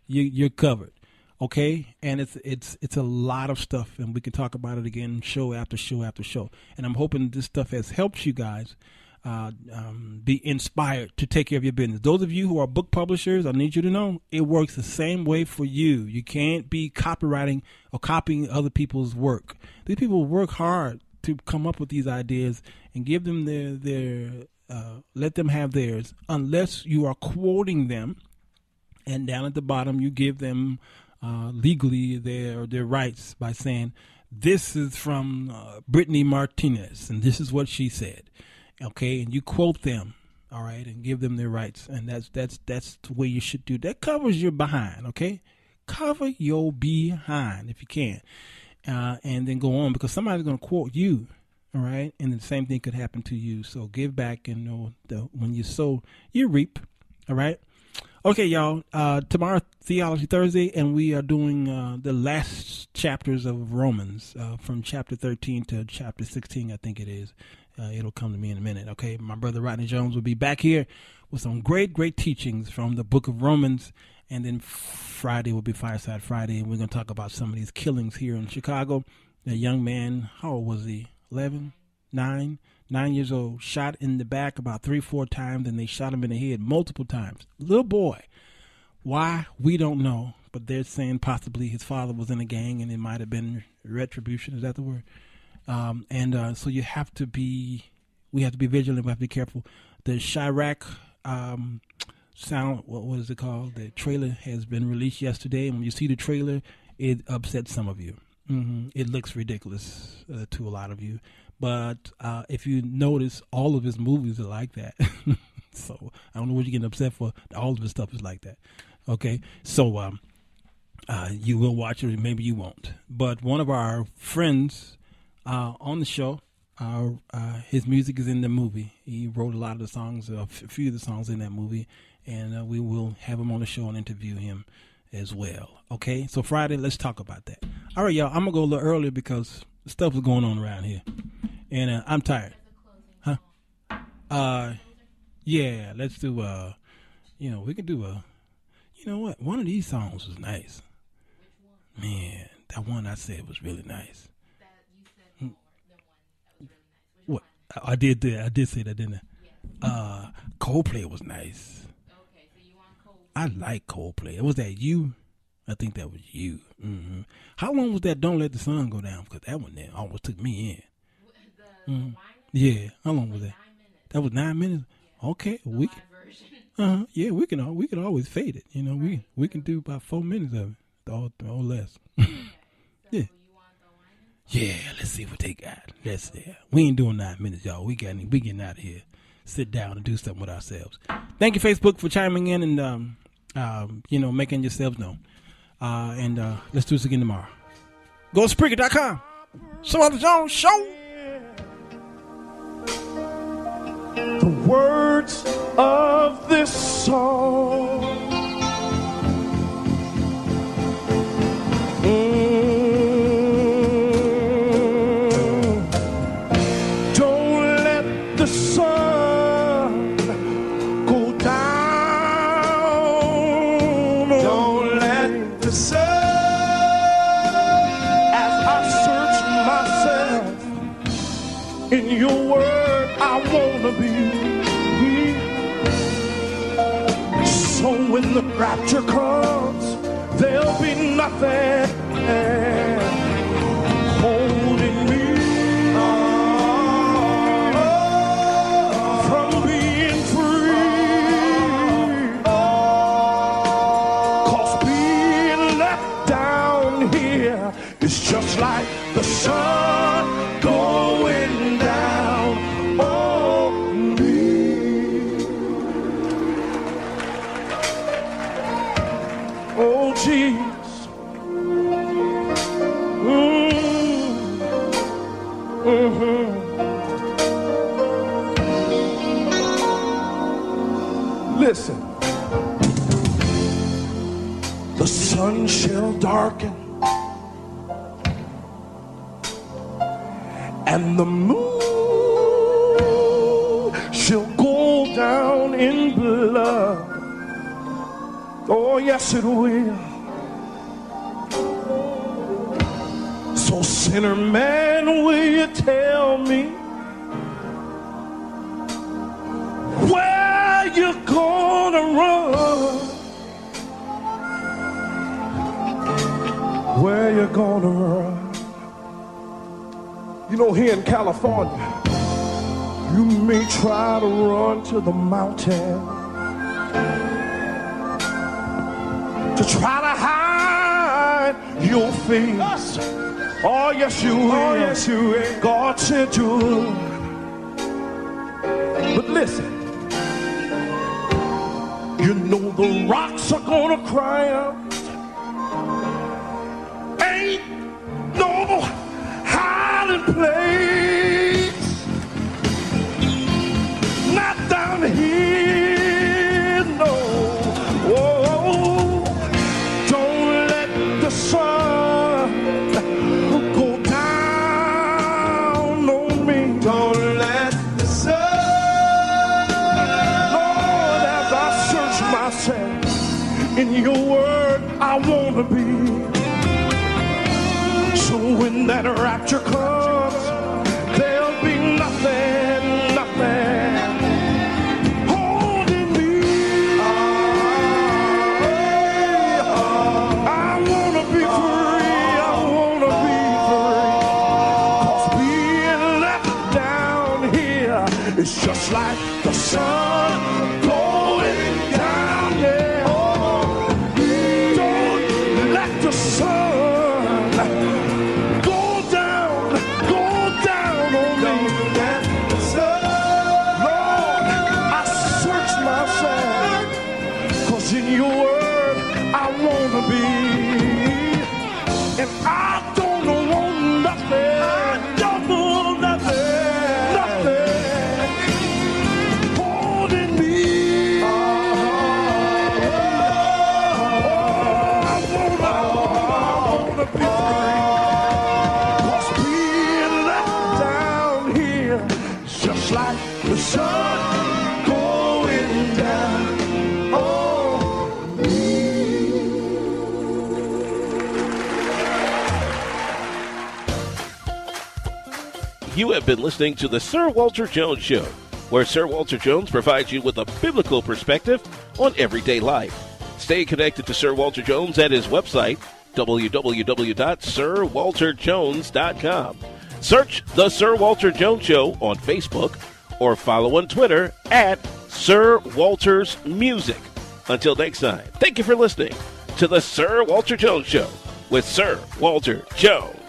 You're covered. Okay? And it's a lot of stuff, and we can talk about it again show after show after show. And I'm hoping this stuff has helped you guys be inspired to take care of your business. Those of you who are book publishers, I need you to know it works the same way for you. You can't be copywriting or copying other people's work. These people work hard to come up with these ideas and give them let them have theirs, unless you are quoting them, and down at the bottom you give them legally their rights by saying, this is from Brittany Martinez, and this is what she said. Okay, and you quote them, all right, and give them their rights, and that's the way you should do. That covers your behind, okay? Cover your behind if you can, and then go on, because somebody's going to quote you, all right, and the same thing could happen to you. So give back, and when you sow, you reap, all right? Okay, y'all, tomorrow, Theology Thursday, and we are doing the last chapters of Romans, from chapter 13 to chapter 16, I think it is. It'll come to me in a minute, okay? My brother Rodney Jones will be back here with some great, great teachings from the book of Romans. And then Friday will be Fireside Friday, and we're going to talk about some of these killings here in Chicago. A young man, how old was he? 9 years old, shot in the back about 3-4 times, and they shot him in the head multiple times. Little boy. Why? We don't know, but they're saying possibly his father was in a gang, and it might have been retribution. Is that the word? So we have to be vigilant. We have to be careful. The Chirac sound, what is it called? The trailer has been released yesterday, and when you see the trailer, it upsets some of you. It looks ridiculous to a lot of you, but if you notice, all of his movies are like that. So I don't know what you're getting upset for. All of his stuff is like that. Okay, so you will watch it, maybe you won't. But one of our friends on the show, His music is in the movie. He wrote a lot of the songs, a few of the songs in that movie, and we will have him on the show and interview him as well. Okay, so Friday, let's talk about that. All right, y'all, I'm going to go a little earlier because stuff is going on around here, and I'm tired. Huh? Yeah, let's do, we can do you know what? One of these songs was nice. Man, that one I said was really nice. What? I did say that, didn't I? Coldplay was nice. Okay, so you want Coldplay? I like Coldplay. Was that you? I think that was you. Mm-hmm. How long was that Don't Let the Sun Go Down? Because that one there almost took me in. Yeah, how long was that? 9 minutes. That was 9 minutes? Yeah. Okay, we can. Yeah, we can always fade it. You know, right. we can do about 4 minutes of it, or less. Yeah. Yeah, let's see what they got. Let's see. We ain't doing 9 minutes, y'all. We getting out of here. Sit down and do something with ourselves. Thank you, Facebook, for chiming in and making yourselves known. And let's do this again tomorrow. Go to Spreaker.com. Sir Walter Jones Show.
The words of this song. Don't let the sun go down. Don't let the sun. As I search myself in your word, I wanna be. So when the rapture comes, there'll be nothing holding me from being free. 'Cause being left down here is just like the sun going down on me. Oh, Jesus. Listen. The sun shall darken and the moon shall go down in blood. Oh, yes, it will. So, sinner man, will you tell me where you gonna run? Where you gonna run? You know, here in California, you may try to run to the mountain to try to hide your face. Oh, yes, you will. Oh, yes, you will. God said you would. But listen, you know the rocks are gonna cry out. Ain't no hiding place. Not down here, no. Whoa, don't let the sun go down on me. Don't let the sun. Lord, as I search myself in your word, I wanna be. So when that rapture comes, there'll be nothing holding me. I wanna be free. I wanna be free. 'Cause being left down here is just like the sun going down there. Don't let the sun go down on me. Lord, I search myself, 'cause in your word I wanna be. And I don't want nothing. I don't want nothing
the sun going down on me.
You have been listening to the Sir Walter Jones Show, where Sir Walter Jones provides you with a biblical perspective on everyday life. Stay connected to Sir Walter Jones at his website, www.sirwalterjones.com. Search The Sir Walter Jones Show on Facebook or follow on Twitter at Sir Walter's Music. Until next time, thank you for listening to The Sir Walter Jones Show with Sir Walter Jones.